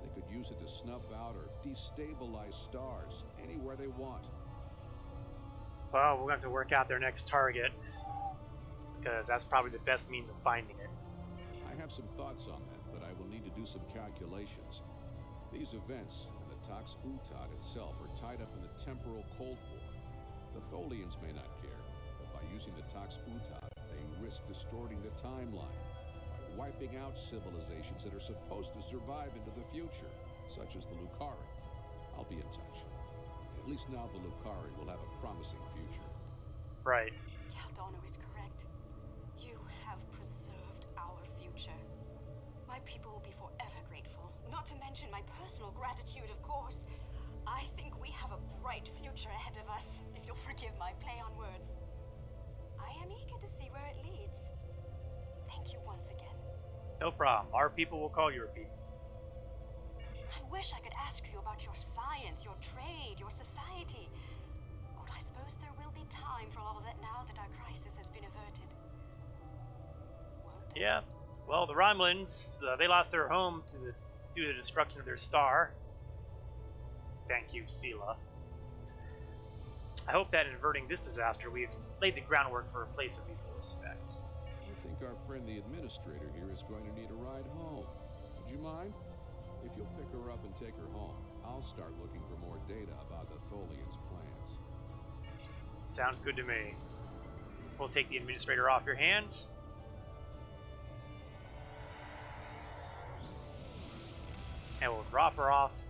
They could use it to snuff out or destabilize stars anywhere they want. Well, we're going to have to work out their next target, because that's probably the best means of finding it. I have some thoughts on that, but I will need to do some calculations. These events and the Tox Utot itself are tied up in the temporal Cold War. The Tholians may not care, but by using the Tox Utot, they risk distorting the timeline by wiping out civilizations that are supposed to survive into the future, such as the Lucari. I'll be in touch. At least now the Lucari will have a promising future. Right. Caldano is correct. You have preserved our future. My people will be forever grateful, not to mention my personal gratitude, of course. I think we have a bright future ahead of us, if you'll forgive my play on words. I am eager to see where it leads. Thank you once again. No problem. Our people will call your people. I wish I could ask you about your science, your trade, your society. But I suppose there will be time for all that now that our crisis has been averted. Won't there? Yeah. Well, the Romulans, they lost their home due to the destruction of their star. Thank you, Sela. I hope that in averting this disaster, we've laid the groundwork for a place of mutual respect. I think our friend the administrator here is going to need a ride home. Would you mind? If you'll pick her up and take her home, I'll start looking for more data about the Tholians' plans. Sounds good to me. We'll take the administrator off your hands. And we'll drop her off.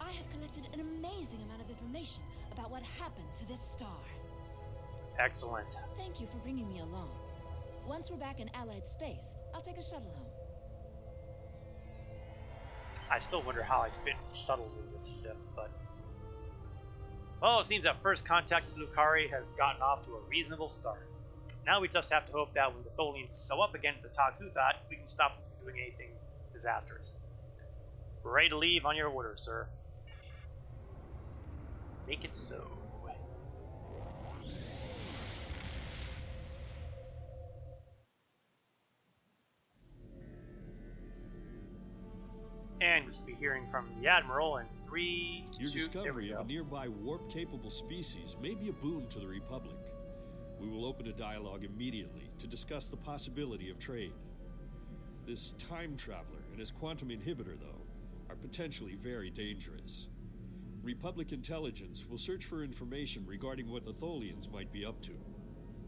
I have collected an amazing amount of information about what happened to this star. Excellent. Thank you for bringing me along. Once we're back in Allied space, I'll take a shuttle home. I still wonder how I fit shuttles in this ship, but... Well, it seems that first contact with Lucari has gotten off to a reasonable start. Now we just have to hope that when the Tholians show up again at the Tox Uthat, we can stop them from doing anything disastrous. We're ready to leave on your order, sir. Make it so. And we should be hearing from the Admiral in 3, Your 2, discovery of a nearby warp-capable species may be a boon to the Republic. We will open a dialogue immediately to discuss the possibility of trade. This time traveler and his quantum inhibitor, though, are potentially very dangerous. Republic intelligence will search for information regarding what the Tholians might be up to.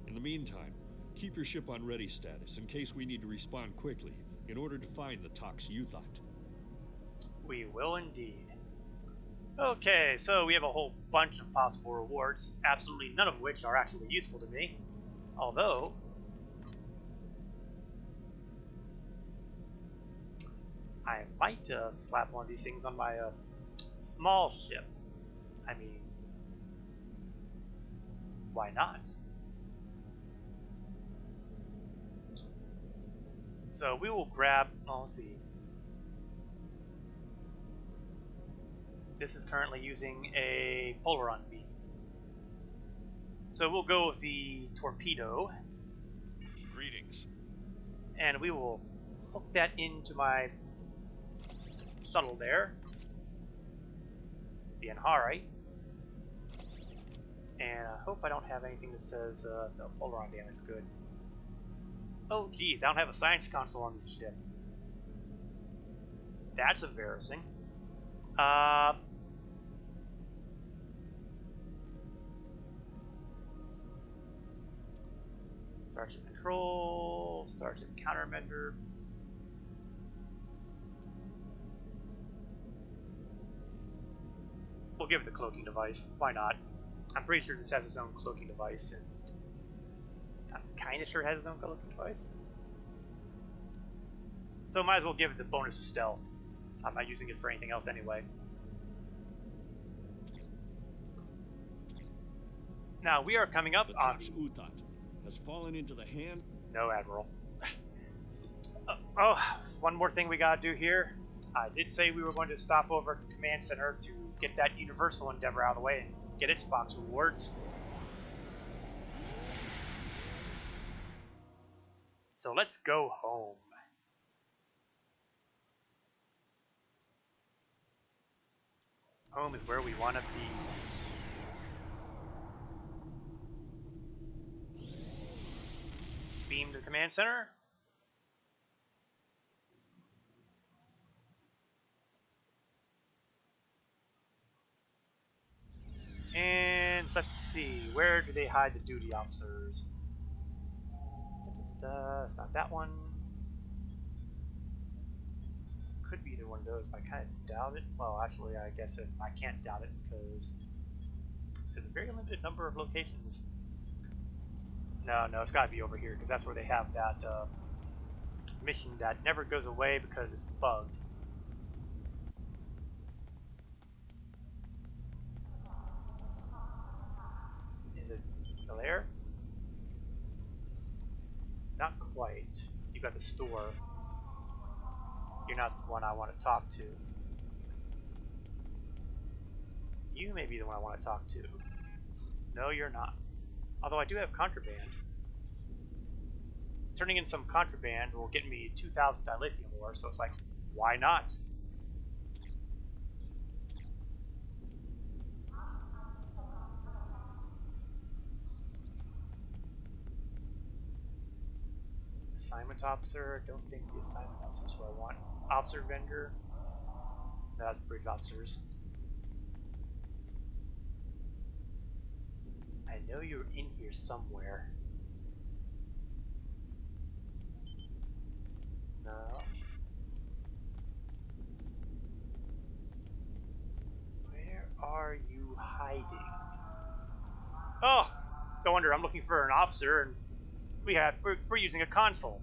In the meantime, keep your ship on ready status in case we need to respond quickly in order to find the Tox Uthat. We will indeed. Okay, so we have a whole bunch of possible rewards, absolutely none of which are actually useful to me. Although... I might slap one of these things on my small ship. I mean... why not? So we will grab... oh, let's see. This is currently using a Polaron beam. So we'll go with the torpedo. Greetings. And we will hook that into my shuttle there. The Anhari. And I hope I don't have anything that says no Polaron damage. Good. Oh geez, I don't have a science console on this ship. That's embarrassing. Starship Control, Starship Countermeasure. We'll give it the cloaking device. Why not? I'm pretty sure this has its own cloaking device, and I'm kind of sure it has its own cloaking device. So might as well give it the bonus of stealth. I'm not using it for anything else anyway. Now we are coming up The on Tox Uthat has fallen into the hand. No, Admiral. Oh, one more thing we gotta do here. I did say we were going to stop over at the command center to get that Universal Endeavor out of the way and get its box rewards. So let's go home. Home is where we want to be. Beam to the command center. And let's see, where do they hide the duty officers? It's not that one. Could be either one of those, but I kind of doubt it. Well, actually, I guess I can't doubt it because There's a very limited number of locations. No, it's got to be over here because that's where they have that mission that never goes away because it's bugged. Is it still there? Not quite. You got the store. You're not the one I want to talk to. You may be the one I want to talk to. No, you're not. Although I do have contraband. Turning in some contraband will get me 2,000 dilithium ore, so it's like, why not? Assignment officer, don't think the assignment officer is what I want. Officer vendor, no, that's bridge officers. I know you're in here somewhere. No. Where are you hiding? Oh, no wonder I'm looking for an officer and we're using a console.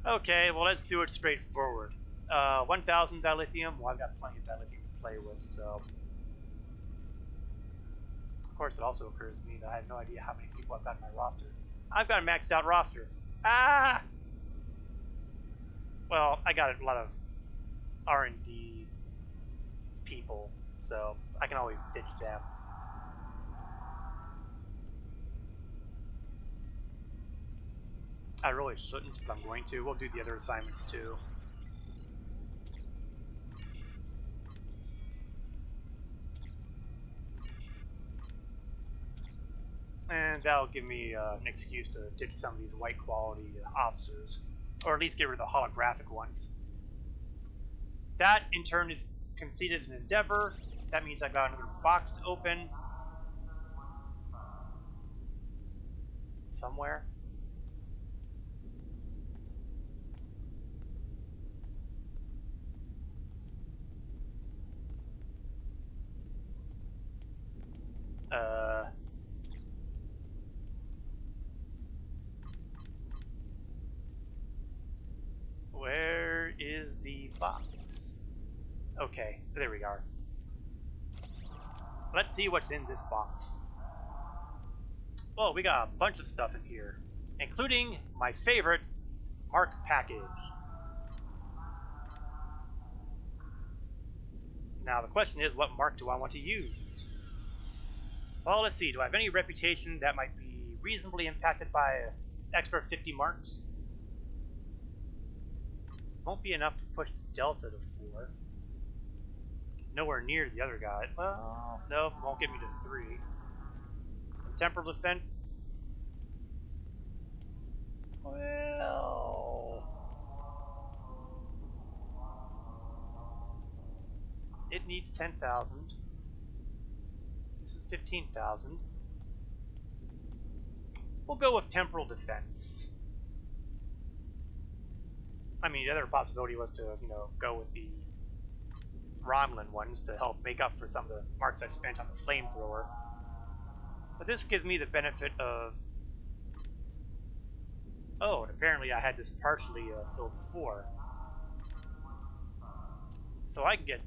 Okay, well let's do it straightforward. 1,000 dilithium. Well, I've got plenty of dilithium to play with, so. Of course, it also occurs to me that I have no idea how many people I've got in my roster. I've got a maxed out roster. Ah! Well, I got a lot of R&D people, so I can always ditch them. I really shouldn't, but I'm going to. We'll do the other assignments too. And that'll give me an excuse to ditch some of these white quality officers. Or at least get rid of the holographic ones. That, in turn, is completed an endeavor. That means I've got another box to open. Somewhere. Where is the box? Okay, there we are. Let's see what's in this box. Well, we got a bunch of stuff in here, including my favorite Mark package. Now the question is, what mark do I want to use? Well, let's see. Do I have any reputation that might be reasonably impacted by extra 50 marks? Won't be enough to push the delta to 4. Nowhere near the other guy. Well, no, won't get me to 3. Temporal defense. Well, it needs 10,000. This is 15,000. We'll go with temporal defense. I mean, the other possibility was to, go with the Romulan ones to help make up for some of the marks I spent on the flamethrower. But this gives me the benefit of... Oh, and apparently I had this partially filled before. So I can get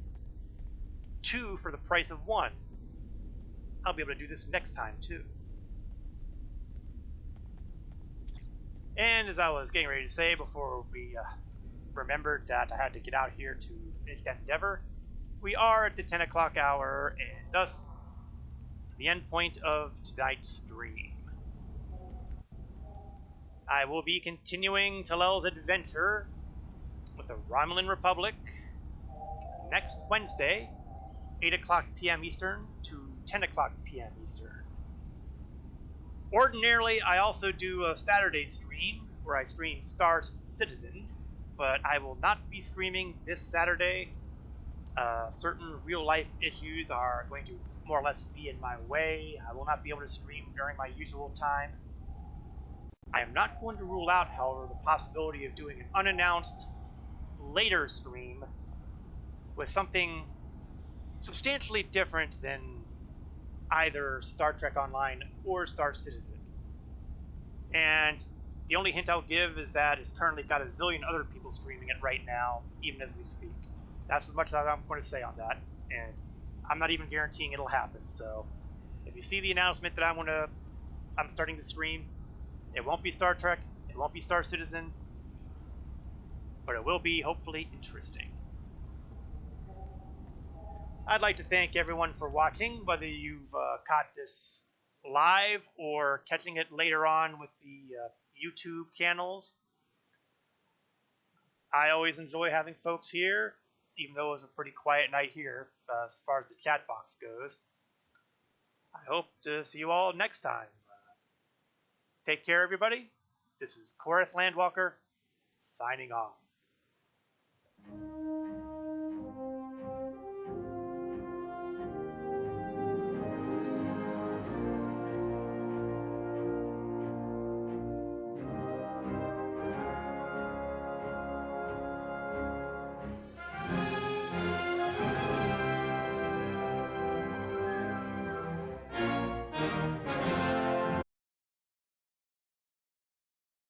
2 for the price of 1. I'll be able to do this next time, too. And as I was getting ready to say before we remembered that I had to get out here to finish that endeavor, we are at the 10 o'clock hour, and thus the end point of tonight's stream. I will be continuing Talel's adventure with the Romulan Republic next Wednesday, 8 o'clock p.m. Eastern to 10 o'clock p.m. Eastern. Ordinarily, I also do a Saturday stream where I stream Star Citizen, but I will not be streaming this Saturday. Certain real-life issues are going to more or less be in my way. I will not be able to stream during my usual time. I am not going to rule out, however, the possibility of doing an unannounced later stream with something substantially different than either Star Trek Online or Star Citizen. And the only hint I'll give is that it's currently got a zillion other people streaming it right now, even as we speak. That's as much as I'm going to say on that, and I'm not even guaranteeing it'll happen. So, if you see the announcement that I'm starting to stream, it won't be Star Trek, it won't be Star Citizen, but it will be hopefully interesting. I'd like to thank everyone for watching, whether you've caught this live or catching it later on with the YouTube channels. I always enjoy having folks here, even though it was a pretty quiet night here as far as the chat box goes. I hope to see you all next time. Take care, everybody. This is Korath Landwalker, signing off.